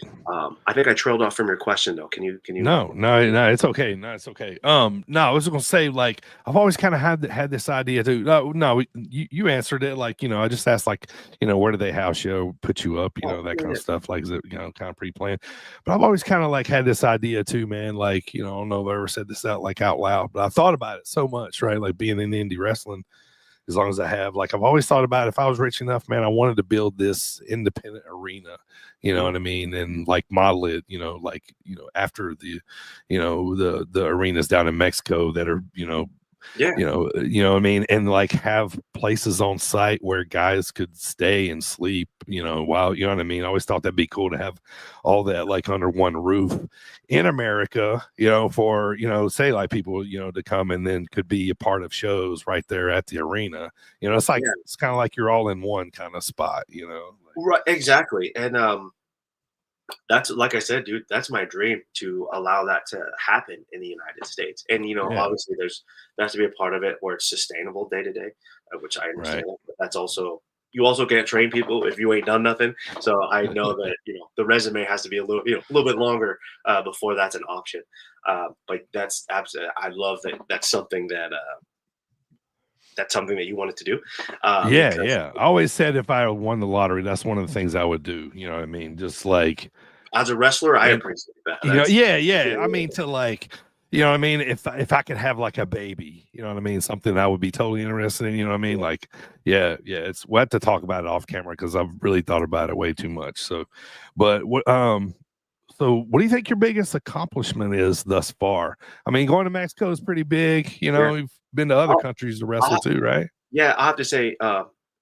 S1: I think I trailed off from your question though. Can you?
S2: No, no, no, it's okay. No, it's okay. No, I was gonna say, like, I've always kind of had this idea too. No, no, you answered it. Like, I just asked, like, where do they house you, put you up,
S1: Oh,
S2: that
S1: yeah,
S2: kind of
S1: yeah.
S2: stuff. Like, is it, kind of pre-planned? But I've always kind of like had this idea too, man. Like, I don't know if I ever said this out loud, but I thought about it so much, right? Like being in indie wrestling, as long as I have. Like I've always thought about, if I was rich enough, man, I wanted to build this independent arena, you know
S1: Mhm.
S2: what I mean? And like model it, like, after the arenas down in Mexico that are,
S1: Yeah,
S2: what I mean? And like have places on site where guys could stay and sleep, while, you know what I mean? I always thought that'd be cool to have all that like under one roof in America, for, say like people, to come and then could be a part of shows right there at the arena. It's like,
S1: yeah.
S2: it's kind of like you're all in one kind of spot, like,
S1: Right, exactly. And that's like I said, dude. That's my dream to allow that to happen in the United States. And
S2: yeah,
S1: obviously, there has to be a part of it where it's sustainable day to day, which I
S2: right.
S1: understand. But that's also you also can't train people if you ain't done nothing. So I know that the resume has to be a little bit longer before that's an option. But that's absolutely. I love that. That's something that that's something that you wanted to do.
S2: Yeah,
S1: Because
S2: yeah. I always said if I won the lottery, that's one of the things I would do. You know what I mean? Just like,
S1: as a wrestler, I
S2: and
S1: appreciate that.
S2: you know,
S1: That's
S2: yeah, yeah.
S1: yeah,
S2: I mean, to like, you know what I mean? If I could have like a baby, you know what I mean? Something I would be totally interested in, you know what I mean?
S1: yeah.
S2: Like, yeah, yeah. It's we'll have to talk about it off camera because I've really thought about it way too much. So, but what do you think your biggest accomplishment is thus far? I mean, going to Mexico is pretty big. You
S1: Yeah.
S2: know, you've been to other
S1: I'll,
S2: countries to
S1: I'll
S2: wrestle
S1: have,
S2: too, right?
S1: yeah, I have to say,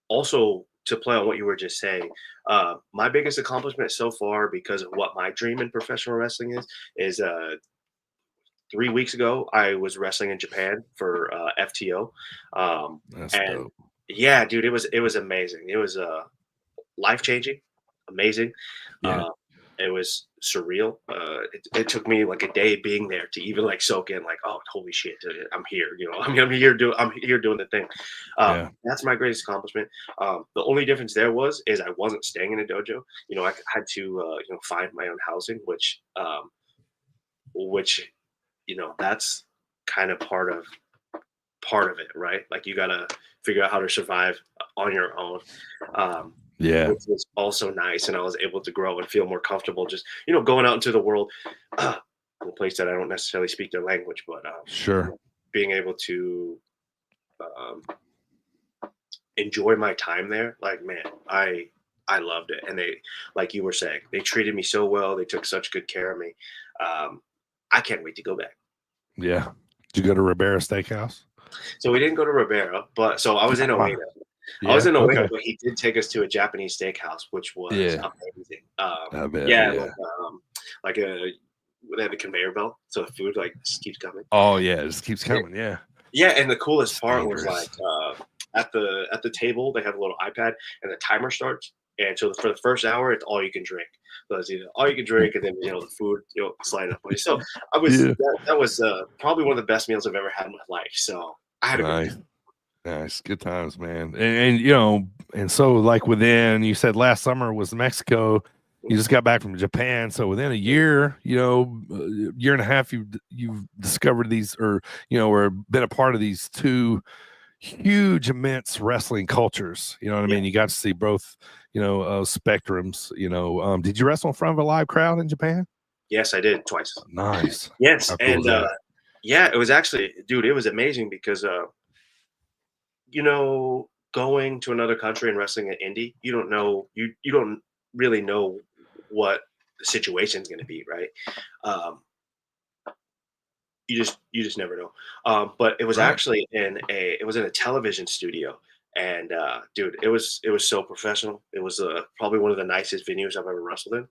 S1: also to play on what you were just saying, my biggest accomplishment so far, because of what my dream in professional wrestling is 3 weeks ago I was wrestling in Japan for FTO,
S2: That's
S1: and
S2: dope.
S1: yeah, dude, it was amazing. It was life changing, amazing.
S2: Yeah.
S1: Uh, it was surreal. It took me like a day being there to even like soak in, like, oh, holy shit, dude, I'm here. You know, I'm here doing the thing.
S2: Yeah.
S1: That's my greatest accomplishment. The only difference there is I wasn't staying in a dojo. You know, I had to find my own housing, which that's kind of part of it, right? Like you gotta figure out how to survive on your own. Um,
S2: Yeah.
S1: which was also nice, and I was able to grow and feel more comfortable just, going out into the world, in a place that I don't necessarily speak their language, but, you
S2: Sure.
S1: know, being able to, um, enjoy my time there, like, man, I loved it, and they like you were saying, they treated me so well, they took such good care of me. Um, I can't wait to go back.
S2: Yeah. Did you go to Ribera Steakhouse?
S1: So we didn't go to Ribera, but so I was in
S2: Come on.
S1: Oedo. I was
S2: Yeah.
S1: in Oedo,
S2: Okay.
S1: but he did take us to a Japanese steakhouse, which was
S2: Yeah.
S1: amazing.
S2: I bet.
S1: Yeah,
S2: Yeah.
S1: like a they have a conveyor belt, so the food like just keeps coming.
S2: Oh yeah. It just keeps
S1: Yeah,
S2: coming. Yeah.
S1: yeah, and the coolest
S2: It's
S1: part was
S2: dangerous.
S1: like at the table they have a little iPad and the timer starts, and so for the first hour it's all you can drink. So it's either all you can drink, and then the food slide up on you. So
S2: Yeah.
S1: that was probably one of the best meals I've ever had in my life. So I had a great
S2: Nice. Nice. Good times, man. And and so like within you said last summer was Mexico. You
S1: time.
S2: just got back from Japan. So within a year, year and a half, you've discovered these or been a part of these two huge, immense wrestling cultures. You know what I
S1: Yeah.
S2: mean? You got to see both, spectrums. Did you wrestle in front of a live crowd in Japan?
S1: Yes, I did twice.
S2: Nice.
S1: Yes,
S2: How cool
S1: and
S2: is that?
S1: yeah, it was actually, dude, it was amazing because going to another country and wrestling at indie, you don't know you don't really know what the situation's going to be, right? Um, you just never know. But it was
S2: Right.
S1: actually in a television studio, and dude, it was so professional. It was probably one of the nicest venues I've ever wrestled in.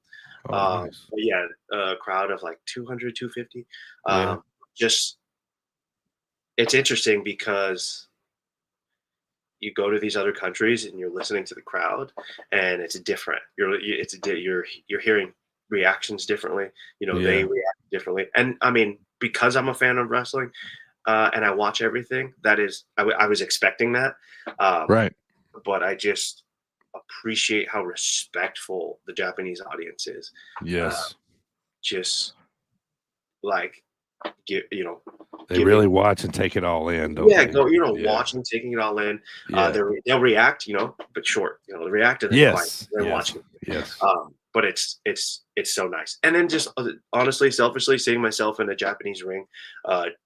S2: Oh, nice.
S1: But yeah, a crowd of like 200, 250.
S2: Yeah.
S1: Just it's interesting because you go to these other countries and you're listening to the crowd, and it's different. You're hearing reactions differently. They
S2: Yeah.
S1: react differently, and I mean, because I'm a fan of wrestling, and I watch everything. I was expecting that, um,
S2: Right.
S1: but I just appreciate how respectful the Japanese audience is. Uh,
S2: Yes.
S1: just like give,
S2: They
S1: giving
S2: really watch and take it all in, don't
S1: Yeah,
S2: they?
S1: go,
S2: Yeah.
S1: watching, taking it all in.
S2: Yeah.
S1: They'll react, but short. They react and then quiet.
S2: Yes.
S1: They're
S2: Yes.
S1: watching.
S2: Yes.
S1: But it's so nice. And then just honestly, selfishly, seeing myself in a Japanese ring,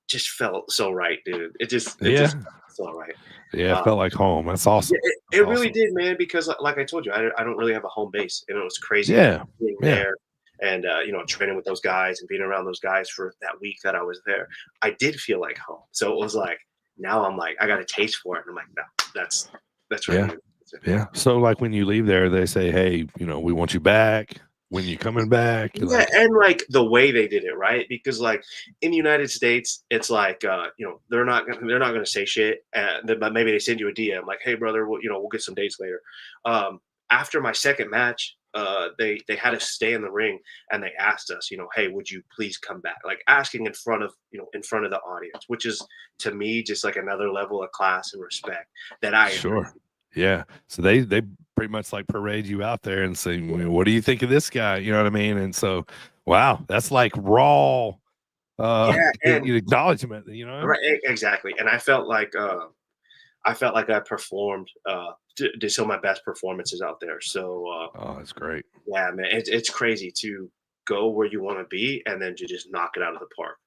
S1: just felt so right, dude. It just
S2: Yeah.
S1: felt so right.
S2: Yeah. It
S1: Uh,
S2: felt like home. That's
S1: yeah,
S2: awesome. That's
S1: it really
S2: awesome.
S1: did, man. Because like I told you, I don't really have a home base, and it was crazy
S2: Yeah.
S1: being
S2: Yeah.
S1: there and training with those guys and being around those guys for that week that I was there. I did feel like home. So it was like now I'm like I got a taste for it, and I'm like, no, that's right.
S2: Yeah. Yeah. So like when you leave there, they say, hey, we want you back. When you coming back? You're
S1: Yeah,
S2: like,
S1: and like the way they did it, right? Because like in the United States, it's like they're not gonna say shit, but maybe they send you a DM like, "Hey, brother, we'll get some dates later." After my second match, they had us stay in the ring, and they asked us, "Hey, would you please come back?" Like asking in front of the audience, which is to me just like another level of class and respect that I
S2: sure.
S1: appreciate.
S2: Yeah. So they pretty much like parade you out there and say, "Well, what do you think of this guy?" You know what I mean? And so, wow, that's like raw
S1: Yeah, and
S2: acknowledgement,
S1: right, exactly. And I felt like I felt like I performed, did some of my best performances out there. So
S2: Oh, that's great.
S1: yeah, man, it's crazy to go where you want to be and then to just knock it out of the park.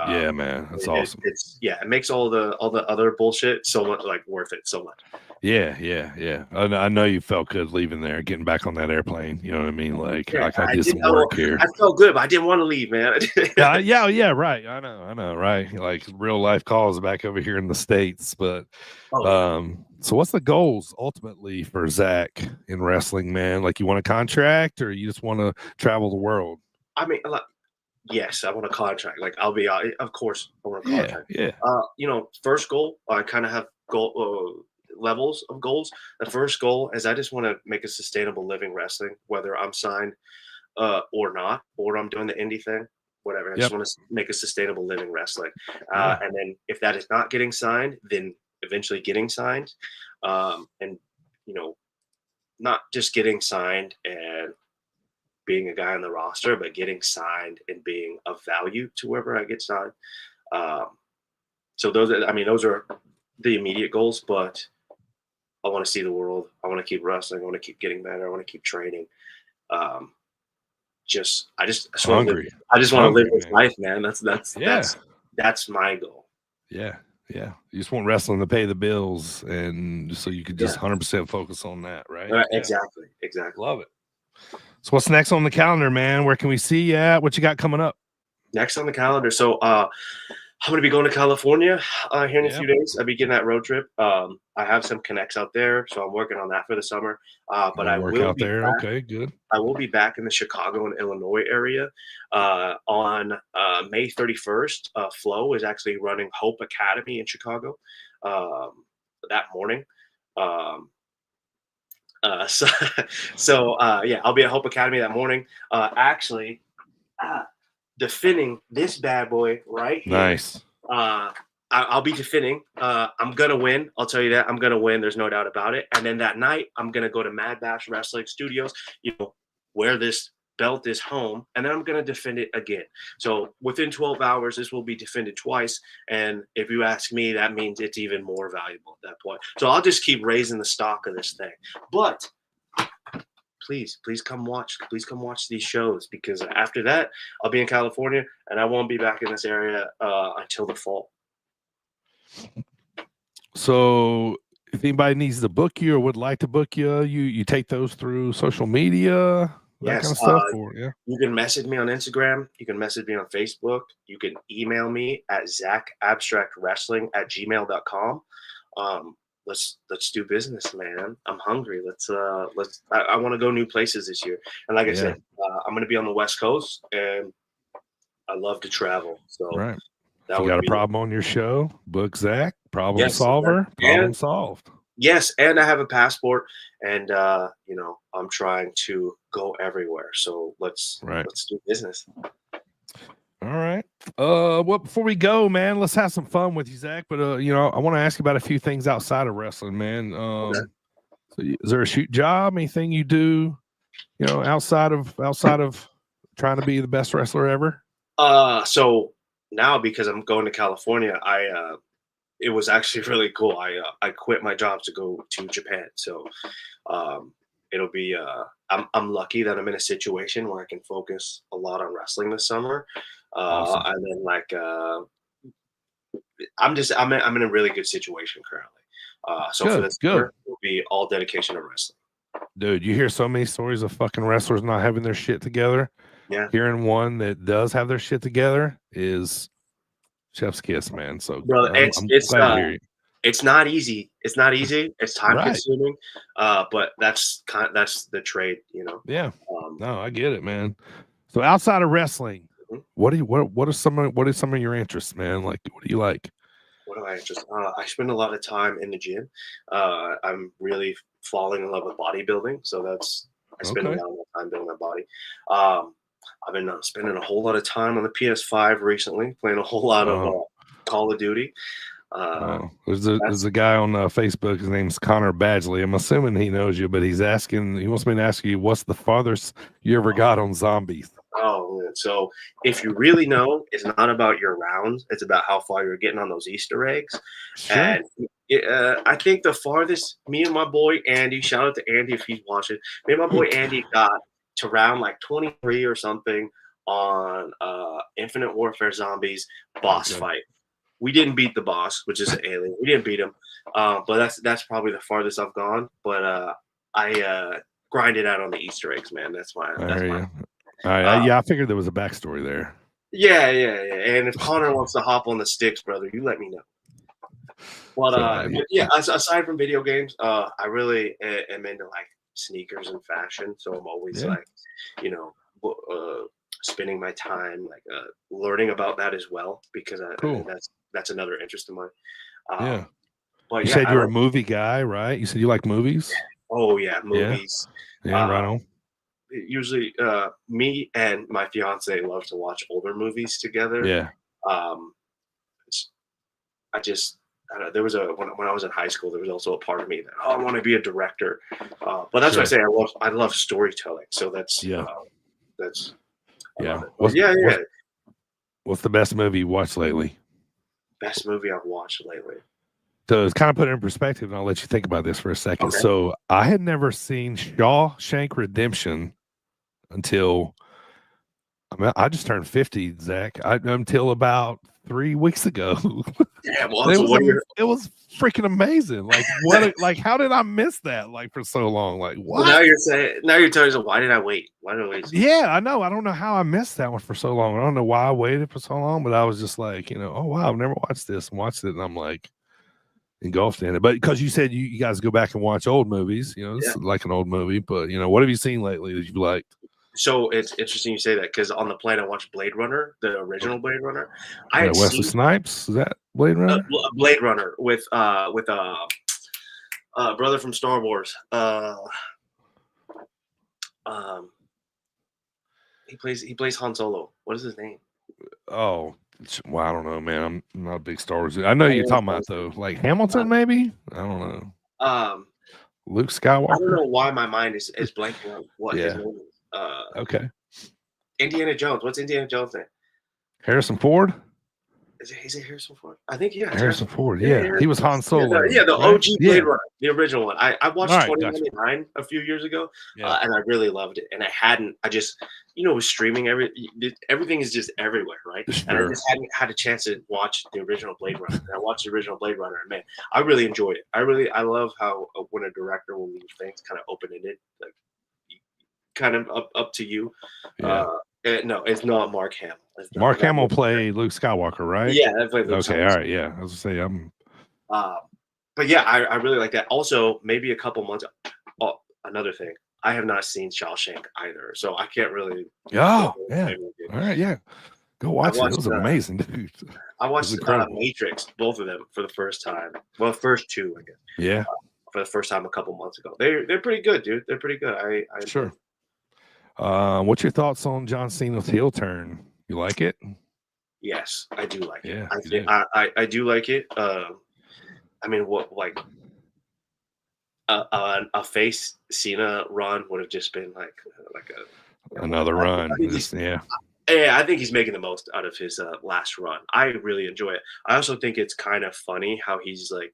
S2: Yeah, man, that's awesome.
S1: It's yeah, it makes all the other bullshit so much like worth it so much.
S2: Yeah, yeah, yeah. I know you felt good leaving there, getting back on that airplane. You know what I mean?
S1: Yeah,
S2: Like I
S1: I
S2: did
S1: did.
S2: some
S1: Oh,
S2: work here.
S1: I felt good, but I didn't want to leave, man.
S2: Yeah, yeah, yeah. Right. I know. Right. Like real life calls back over here in the States. But
S1: Oh yeah.
S2: so what's the goals ultimately for Xac in wrestling, man? Like you want a contract, or you just want to travel the world?
S1: I mean, like, yes, I want a contract. Like, I'll be of course, I want a
S2: Yeah,
S1: contract.
S2: yeah.
S1: First goal, I kind of have goal levels of goals. The first goal is I just want to make a sustainable living wrestling, whether I'm signed or not, or I'm doing the indie thing, whatever. I just
S2: Yep.
S1: want to make a sustainable living wrestling.
S2: Yeah.
S1: And then if that is not getting signed, then eventually getting signed, and you know, not just getting signed and being a guy on the roster, but getting signed and being of value to wherever I get signed. Um, so those are the immediate goals, but I want to see the world. I want to keep wrestling. I want to keep getting better. I want to keep training. Um, I just want to live.
S2: Hungry.
S1: I just want to live
S2: Hungry,
S1: this
S2: man.
S1: life, man.
S2: Yeah.
S1: That's my goal.
S2: Yeah. Yeah. You just want wrestling to pay the bills, and so you could just
S1: Yeah,
S2: 100% focus on that, right? Yeah.
S1: exactly, exactly.
S2: Love it. So what's next on the calendar, man? Where can we see you at? What you got coming up?
S1: Next on the calendar. So I'm going to be going to California here in a
S2: Yeah.
S1: few days. I'll be getting that road trip. I have some connects out there, so I'm working on that for the summer.
S2: You
S1: But
S2: want to work out there? Okay, good.
S1: I will be back in the Chicago and Illinois area on May 31st. Flo is actually running Hope Academy in Chicago that morning. Um, uh, so, yeah, I'll be at Hope Academy that morning. Actually, defending this bad boy right here.
S2: Nice.
S1: I'll be defending. I'm gonna win. I'll tell you that. I'm gonna win. There's no doubt about it. And then that night, I'm gonna go to Mad Bash Wrestling Studios. Where this belt is home, and then I'm gonna defend it again. So within 12 hours, this will be defended twice. And if you ask me, that means it's even more valuable at that point. So I'll just keep raising the stock of this thing. But please come watch. Please come watch these shows because after that, I'll be in California and I won't be back in this area until the fall.
S2: So if anybody needs to book you or would like to book you, you take those through social media, that kind
S1: Yes,
S2: of stuff, or yeah.
S1: you can message me on Instagram. You can message me on Facebook. You can email me at zacabstractwrestling@gmail.com. Let's do business, man. I'm hungry. I want to go new places this year. And like I
S2: Yeah.
S1: said, I'm going to be on the West Coast and I love to travel. So
S2: Right.
S1: that
S2: If you
S1: would
S2: got a
S1: be
S2: problem on your show, book Xac, problem
S1: yes,
S2: solver,
S1: exactly.
S2: problem solved.
S1: Yes, and I have a passport, and I'm trying to go everywhere. So
S2: Right.
S1: let's do business.
S2: All right. Well, before we go, man, let's have some fun with you, Xac. But I want to ask you about a few things outside of wrestling, man.
S1: Okay.
S2: So is there a shoot job, anything you do, outside of trying to be the best wrestler ever?
S1: So now because I'm going to California, it was actually really cool. I quit my job to go to Japan. So it'll be I'm lucky that I'm in a situation where I can focus a lot on wrestling this summer.
S2: Awesome.
S1: And then I'm in a really good situation currently. So for
S2: Good,
S1: this
S2: good.
S1: summer, it'll be all dedication to wrestling.
S2: Dude, you hear so many stories of fucking wrestlers not having their shit together.
S1: Yeah.
S2: Hearing one that does have their shit together is chef's kiss, man. So
S1: Bro,
S2: I'm glad to hear you.
S1: it's not easy. It's not easy. It's time
S2: Right.
S1: consuming. But that's the trade,
S2: Yeah.
S1: Um,
S2: No, I get it, man. So outside of wrestling,
S1: Mhm.
S2: what are some of your interests, man? Like, what do you like?
S1: what do I just I spend a lot of time in the gym. I'm really falling in love with bodybuilding, so I spend a
S2: Okay.
S1: lot of my time building my body. I've been spending a whole lot of time on the PS5 recently, playing a whole lot of
S2: Oh,
S1: Call of Duty. Uh,
S2: there's a guy on Facebook. His name's Connor Badgley. I'm assuming he knows you, but he wants me to ask you, what's the farthest you ever got on zombies?
S1: Oh, so if you really know, it's not about your rounds; it's about how far you're getting on those Easter eggs.
S2: Sure.
S1: And I think the farthest me and my boy Andy, shout out to Andy if he's watching. Me and my boy Andy got to round like 23 or something on Infinite Warfare Zombies boss
S2: Okay.
S1: fight. We didn't beat the boss, which is an alien. We didn't beat him, but that's probably the farthest I've gone. But I grinded out on the Easter eggs, man. That's my
S2: I
S1: that's
S2: hear
S1: my.
S2: you. All right.
S1: Uh,
S2: Yeah, I figured there was a backstory there.
S1: yeah. And if Connor wants to hop on the sticks, brother, you let me know.
S2: So
S1: But yeah, aside from video games, I really am into like sneakers and fashion. So I'm always
S2: yeah,
S1: like, you know, spending my time like learning about that as well because
S2: cool.
S1: that's another interest of mine.
S2: Yeah.
S1: Um, but
S2: You
S1: yeah,
S2: said
S1: I
S2: you're a
S1: like.
S2: movie guy, right? You said you like movies?
S1: Oh yeah,
S2: Yeah.
S1: movies.
S2: Yeah,
S1: Uh,
S2: right on.
S1: Usually, me and my fiance love to watch older movies together.
S2: Yeah.
S1: Um, it's- I just I don't know, there was when I was in high school, there was also a part of me that I want to be a director. But that's why I
S2: Sure.
S1: say I love storytelling. So
S2: Yeah.
S1: that's I love
S2: Yeah.
S1: it. But yeah.
S2: What's the best movie you watched lately?
S1: Best movie I've watched lately.
S2: To kind of put it in perspective, and I'll let you think about this for a second.
S1: Okay.
S2: So I had never seen Shawshank Redemption until I just turned 50, Zach. Until about 3 weeks ago.
S1: Yeah. Well, so what are your
S2: It was freaking amazing. Like like how did I miss that like for so long? Like
S1: so
S2: what?
S1: now you're telling us why did I wait? Why did I wait?
S2: Yeah, I know. I don't know how I missed that one for so long. I don't know why I waited for so long, but I was just like, oh wow, I've never watched this and watched it, and I'm like engulfed in it. But because you said you guys go back and watch old movies,
S1: Yeah.
S2: it's like an old movie. But what have you seen lately that you liked?
S1: So it's interesting you say that because on the plane I watched Blade Runner, the original Blade Runner. I
S2: Yeah,
S1: had
S2: Wesley
S1: seen
S2: Snipes, is that Blade Runner?
S1: Blade Runner with brother from Star Wars. Um, he plays Han Solo. What is his name?
S2: Oh, well, I don't know, man. I'm not a big Star Wars. I know
S1: I
S2: you're
S1: don't
S2: talking
S1: know.
S2: about though, like Hamilton, maybe. I don't know.
S1: Um,
S2: Luke
S1: I don't
S2: Skywalker.
S1: know why my mind is blanking on what his
S2: Yeah.
S1: name is.
S2: Okay.
S1: Indiana Jones. What's Indiana Jones' name?
S2: Harrison Ford.
S1: Is it Harrison Ford? I think yeah, it's
S2: Harrison
S1: Harrison Ford.
S2: Ford.
S1: Yeah,
S2: Yeah, he was
S1: Harrison.
S2: Han Solo,
S1: Yeah, the
S2: right?
S1: OG Blade
S2: Yeah.
S1: Runner, the original one. I
S2: All
S1: watched
S2: right, gotcha.
S1: 2099 a few years ago,
S2: Yeah.
S1: and I really loved it. And I just with streaming everything is just everywhere, right? And I
S2: Sure.
S1: just hadn't had a chance to watch the original Blade Runner. And I watched the original Blade Runner, and man, I really enjoyed it. I love how when a director will leave things kind of open ended, like kind of up to you.
S2: Yeah.
S1: No, it's not Mark Hamill. It's not.
S2: Mark Hamill played Luke Skywalker, right?
S1: Yeah, I played Luke
S2: Okay. All
S1: Skywalker.
S2: right. Yeah. I was gonna say
S1: Um, but yeah, I really like that. Also, maybe a couple months. Oh, another thing, I have not seen Shawshank either, so I can't really.
S2: Oh, yeah. All right. Yeah. Go
S1: I
S2: watch it. It
S1: watched.
S2: was amazing, dude. It
S1: I
S2: was
S1: watched
S2: incredible.
S1: Matrix, both of them for the first time. Well, first two, I guess,
S2: Yeah.
S1: for the first time a couple months ago. They're pretty good, dude. They're pretty good. I enjoyed
S2: Sure.
S1: them.
S2: What's your thoughts on John Cena's heel turn? You like it?
S1: Yes, I do like it.
S2: Yeah,
S1: I
S2: you
S1: think
S2: do.
S1: I do like it. I mean, what like a face Cena run would have just been like a
S2: Another
S1: whatever. I
S2: run.
S1: think
S2: Just yeah.
S1: yeah, I think he's making the most out of his last run. I really enjoy it. I also think it's kind of funny how he's like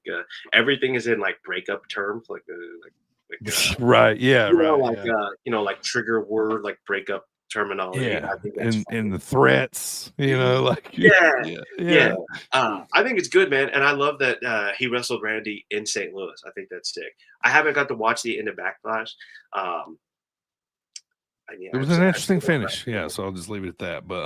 S1: everything is in like breakup terms,
S2: Right. Yeah. Right. Yeah.
S1: like trigger word like breakup terminology.
S2: Yeah.
S1: I think that's
S2: And
S1: funny.
S2: the threats, like
S1: Yeah,
S2: yeah,
S1: yeah.
S2: yeah.
S1: I think it's good, man, and I love that he wrestled Randy in St. Louis. I think that's sick. I haven't got to watch the end of Backlash. Um, and yeah,
S2: It was an interesting finish. Yeah, so I'll just leave it at that. But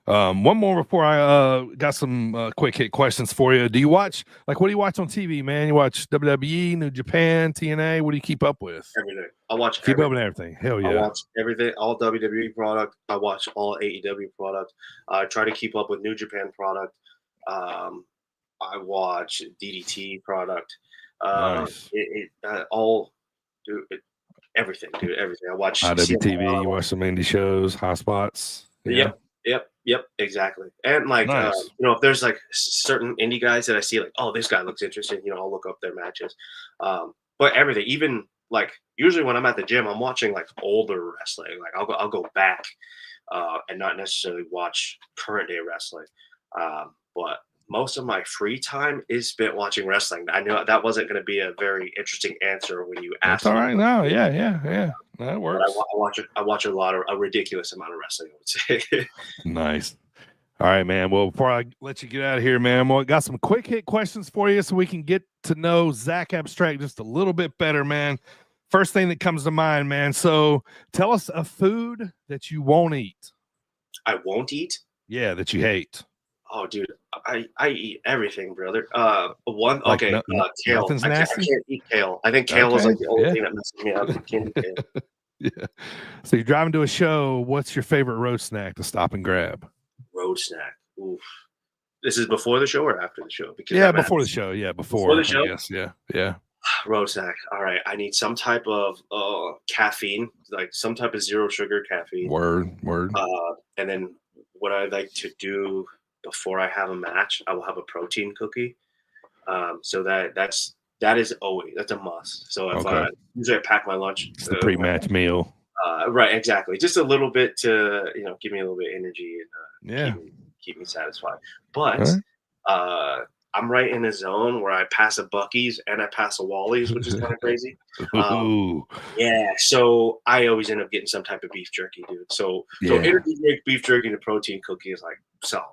S2: one more before I got some quick hit questions for you. Do you watch what do you watch on TV, man? You watch WWE, New Japan, TNA? What do you keep up with?
S1: everything. I watch
S2: Keep up
S1: everything.
S2: with everything. Hell
S1: I
S2: yeah.
S1: watch everything, all WWE product. I watch all AEW product. I try to keep up with New Japan product. I watch DDT product.
S2: Nice.
S1: All, dude, everything, dude, everything. I watch
S2: IWTV, you watch some indie shows, hot spots. Yeah.
S1: Yep, exactly. And like,
S2: Nice.
S1: if there's like certain indie guys that I see, like, oh, this guy looks interesting, I'll look up their matches. But everything, even like usually when I'm at the gym, I'm watching like older wrestling. Like I'll go back and not necessarily watch current day wrestling. But most of my free time is spent watching wrestling. I knew that wasn't going to be a very interesting answer when you
S2: That's
S1: asked
S2: all
S1: me,
S2: right. No, yeah. That
S1: but
S2: works.
S1: I watch a ridiculous amount of wrestling, I would say.
S2: Nice. All right, man. Well, before I let you get out of here, man, I got some quick hit questions for you so we can get to know Xac Abstract just a little bit better, man. First thing that comes to mind, man. So tell us a food that you won't eat.
S1: I won't eat.
S2: Yeah, that you hate.
S1: Oh, dude, I eat everything, brother. One
S2: Like
S1: okay, kale.
S2: nothing's
S1: I
S2: nasty.
S1: can't eat kale. I think kale is
S2: Okay.
S1: like the only
S2: Yeah.
S1: thing that messes me up. I can't eat kale.
S2: Yeah. So you're driving to a show. What's your favorite road snack to stop and grab?
S1: Road snack. Oof. This is before the show or after the show? Because
S2: Yeah,
S1: that
S2: before the
S1: matters.
S2: show. Yeah,
S1: Before the
S2: before, I
S1: show,
S2: guess. Yeah.
S1: road snack. All right, I need some type of caffeine, like some type of zero sugar caffeine.
S2: Word.
S1: And then what I like to do before I have a match, I will have a protein cookie. So that is always that's a must. So if
S2: Okay.
S1: usually I pack my lunch,
S2: It's the pre-match meal.
S1: right, exactly, just a little bit to give me a little bit of energy and
S2: Yeah.
S1: keep me satisfied.
S2: All
S1: But
S2: right.
S1: uh, I'm right in a zone where I pass a Bucky's and I pass a Wally's, which is kind of crazy. Um,
S2: Ooh.
S1: yeah, so I always end up getting some type of beef jerky, dude. So
S2: Yeah.
S1: energy drink, beef jerky, and a protein cookie is like solid.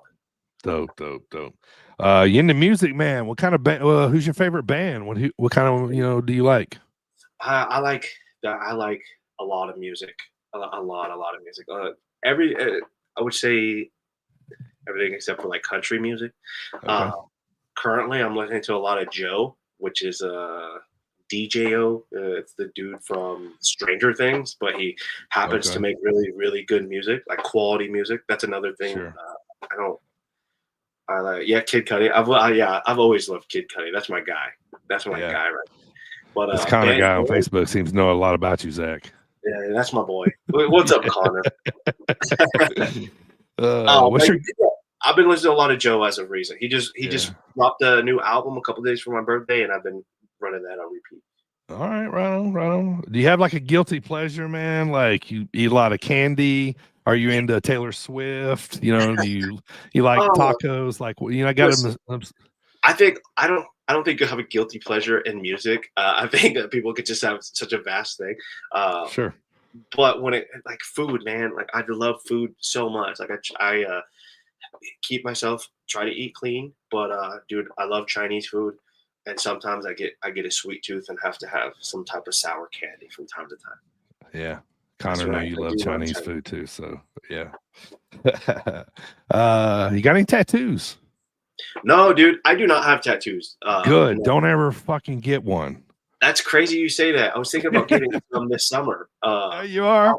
S2: Dope. You into music, man? What kind of band? Who's your favorite band? What kind of do you like?
S1: I like that. I like a lot of music, a lot of music. Every I would say everything except for like country music.
S2: Okay.
S1: Uh, Currently, I'm listening to a lot of Joe, which is DJO. It's the dude from Stranger Things, but he happens to
S2: Okay.
S1: make really good music, like quality music. That's another thing.
S2: Sure.
S1: I don't. I like Kid Cudi. I've always loved Kid Cudi. That's my guy. That's my
S2: Yeah.
S1: guy, right? But
S2: This Connor
S1: band,
S2: guy on Facebook seems to know a lot about you, Xac.
S1: yeah, that's my boy. What's up, Connor?
S2: What's your
S1: Yeah, I've been listening to a lot of Joe as of recent. He
S2: yeah.
S1: just dropped a new album a couple days for my birthday, and I've been running that on repeat.
S2: All right, right on. Do you have like a guilty pleasure, man? Like you eat a lot of candy? Are you into Taylor Swift? Do you like
S1: Oh,
S2: tacos? Like I got
S1: listen,
S2: him.
S1: I don't think you have a guilty pleasure in music. I think that people could just have such a vast thing. Uh,
S2: Sure.
S1: but when it like food, man, like I love food so much. Like I keep myself try to eat clean, but dude, I love Chinese food, and sometimes I get a sweet tooth and have to have some type of sour candy from time to time.
S2: Yeah.
S1: That's
S2: Connor,
S1: what
S2: know you
S1: I
S2: love
S1: do love
S2: Chinese
S1: Chinese.
S2: food too, so yeah. You got any tattoos?
S1: No, dude, I do not have tattoos.
S2: Good.
S1: No.
S2: Don't ever fucking get one.
S1: That's crazy you say that. I was thinking about getting some this summer.
S2: There you are.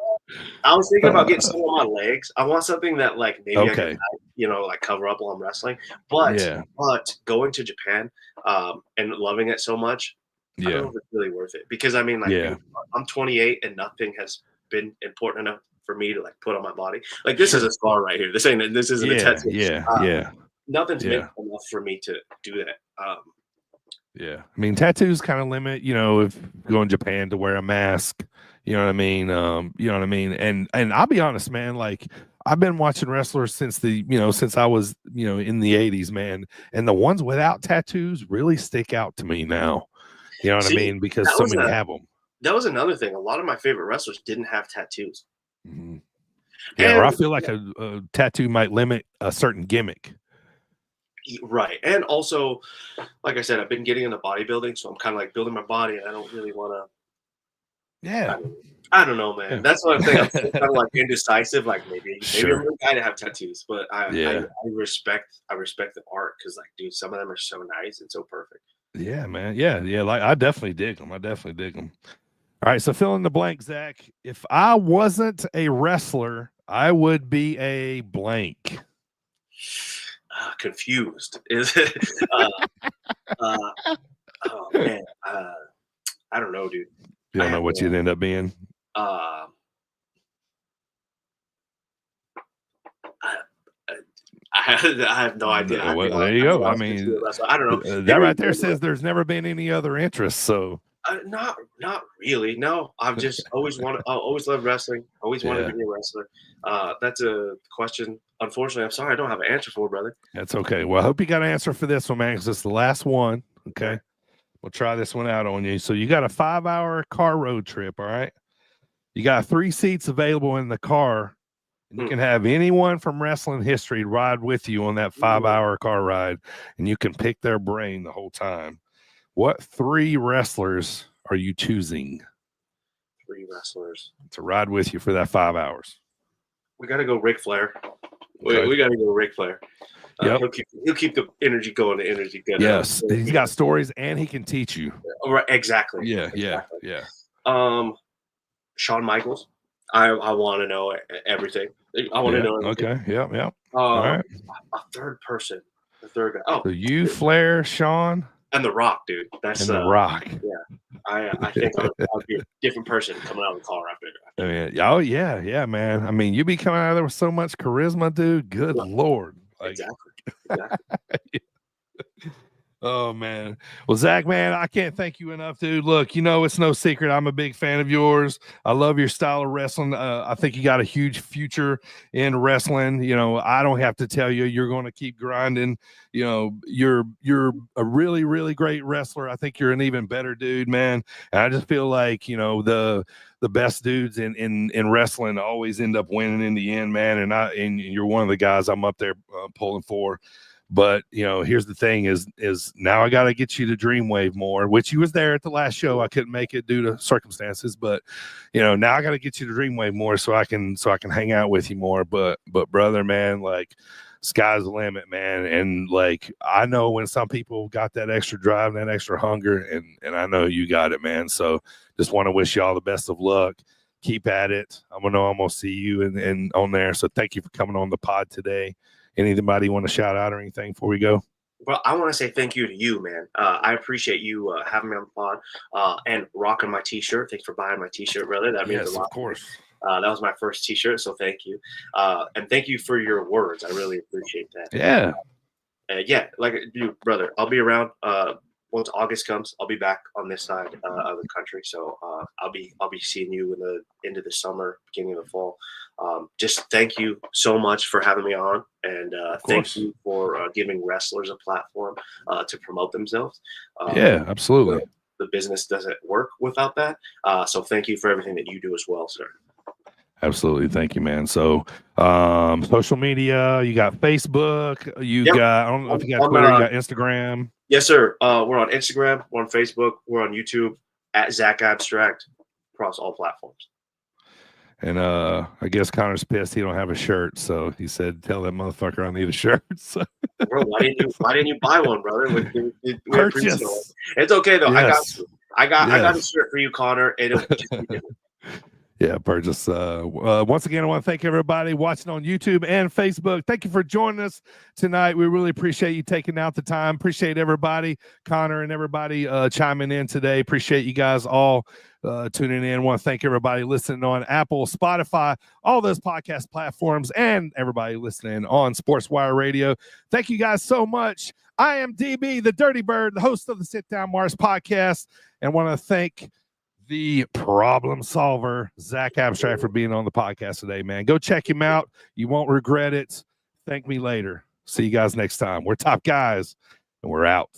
S1: I was thinking about getting some on my legs. I want something that like maybe I can
S2: Okay.
S1: like cover up while I'm wrestling. But
S2: Yeah.
S1: going to Japan and loving it so much, I don't
S2: Yeah.
S1: know if it's really worth it because I mean like
S2: Yeah.
S1: dude, I'm 28 and nothing has been important enough for me to like put on my body. Like this is
S2: Sure.
S1: a scar right here. This isn't a
S2: Yeah.
S1: tattoo.
S2: Yeah.
S1: Uh,
S2: Yeah.
S1: Nothing's meant
S2: Yeah.
S1: enough for me to do that.
S2: Yeah. I mean, tattoos kind of limit, if going to Japan to wear a mask, you know what I mean? You know what I mean? And I'll be honest, man, like I've been watching wrestlers since I was, in the 80s, man. And the ones without tattoos really stick out to me now. You know what I
S1: See,
S2: mean? Because
S1: that
S2: so
S1: was
S2: many have them.
S1: another thing. A lot of my favorite wrestlers didn't have tattoos.
S2: Mhm. Yeah, or I
S1: And
S2: feel like a tattoo might limit a certain gimmick.
S1: right. And also, like I said, I've been getting into bodybuilding, so I'm kind of like building my body, and I don't really want to.
S2: Yeah.
S1: I don't know, man.
S2: Yeah.
S1: That's what I'm saying. I'm still kind of like indecisive. Like maybe I'm
S2: Sure.
S1: the guy to have tattoos, but
S2: Yeah.
S1: I respect the art because like, dude, some of them are so nice and so perfect.
S2: Yeah, man. Yeah. Like I definitely dig them. All right, so fill in the blank, Xac. If I wasn't a wrestler, I would be a blank.
S1: Confused is it? Uh, oh man, I don't know, dude.
S2: You
S1: I
S2: don't know
S1: have
S2: what
S1: no.
S2: you'd end up being.
S1: Uh, I, I have no idea.
S2: Well, there you go. I
S1: I
S2: mean,
S1: don't know.
S2: that
S1: Maybe
S2: right there says there's never been any other interest. So
S1: Not really. No, I've just always wanted. I always loved wrestling. Always wanted
S2: Yeah,
S1: to be a wrestler. That's a question. Unfortunately, I'm sorry, I don't have an answer for, brother.
S2: that's okay. Well, I hope you got an answer for this one, man, because it's the last one.
S1: Okay.
S2: Okay. We'll try this one out on you. So you got a 5-hour car road trip. All right. You got 3 seats available in the car. And you
S1: Hmm.
S2: can have anyone from wrestling history ride with you on that 5-hour car ride, and you can pick their brain the whole time. What 3 wrestlers are you choosing
S1: 3 wrestlers.
S2: to ride with you for that 5 hours?
S1: We got to go Ric Flair.
S2: Okay.
S1: We got to go Ric Flair.
S2: Yep.
S1: He'll keep the energy going. The energy good.
S2: Yes, he's got stories and he can teach you.
S1: Right. Exactly.
S2: Yeah,
S1: Exactly.
S2: yeah.
S1: Shawn Michaels. I want to know everything. I want to know everything.
S2: Okay. Yep. All right.
S1: A third person. The third guy. Oh,
S2: So you, Flair, Sean,
S1: and The Rock, dude. That's
S2: and The Rock.
S1: Yeah. I think I'd be a different person coming out of the car after.
S2: I mean, oh yeah, man. I mean, you be coming out of there with so much charisma, dude. Good Lord. Like,
S1: Exactly.
S2: oh man. Well, Xac, man, I can't thank you enough, dude. Look, it's no secret. I'm a big fan of yours. I love your style of wrestling. I think you got a huge future in wrestling. I don't have to tell you, you're going to keep grinding. You're a really, really great wrestler. I think you're an even better dude, man. And I just feel like, the best dudes in wrestling always end up winning in the end, man. And you're one of the guys I'm up there pulling for. But here's the thing: is now I got to get you to Dreamwave more, which you was there at the last show. I couldn't make it due to circumstances, but now I got to get you to Dreamwave more so I can hang out with you more. But brother, man, like sky's the limit, man. And like I know when some people got that extra drive and that extra hunger, and I know you got it, man. So just want to wish you all the best of luck. Keep at it. I'm gonna see you and on there. So thank you for coming on the pod today. Anybody want to shout out or anything before we go?
S1: Well, I want to say thank you to you, man. I appreciate you having me on the pod and rocking my T-shirt. Thanks for buying my T-shirt, brother. That means a lot.
S2: Of course.
S1: That was my first T-shirt, so thank you. And thank you for your words. I really appreciate that.
S2: Yeah.
S1: Yeah, like you, brother. I'll be around. Once August comes, I'll be back on this side of the country. So I'll be seeing you in the end of the summer, beginning of the fall. Just thank you so much for having me on, and thank you for giving wrestlers a platform to promote themselves.
S2: Yeah, absolutely.
S1: The business doesn't work without that. So thank you for everything that you do as well, sir.
S2: Absolutely. Thank you, man. So social media, you got Facebook, got, I don't know if you got Twitter, you got Instagram.
S1: Yes, sir. We're on Instagram, we're on Facebook, we're on YouTube at Xac Abstract across all platforms.
S2: And I guess Connor's pissed he don't have a shirt, so he said, "Tell that motherfucker I need a shirt." So.
S1: Bro, why didn't you buy one, brother? We
S2: Purchase.
S1: It's okay though.
S2: Yes.
S1: I got a shirt for you, Connor. It'll just be different.
S2: Yeah, purchase. Once again, I want to thank everybody watching on YouTube and Facebook. Thank you for joining us tonight. We really appreciate you taking out the time. Appreciate everybody, Connor and everybody chiming in today. Appreciate you guys all tuning in. Want to thank everybody listening on Apple, Spotify, all those podcast platforms, and everybody listening on Sports Wire Radio. Thank you guys so much. I am DB, the Dirty Bird, the host of the Sit Down Mars podcast, and want to thank the problem solver, Xac Abstract, for being on the podcast today, man. Go check him out. You won't regret it. Thank me later. See you guys next time. We're top guys, and we're out.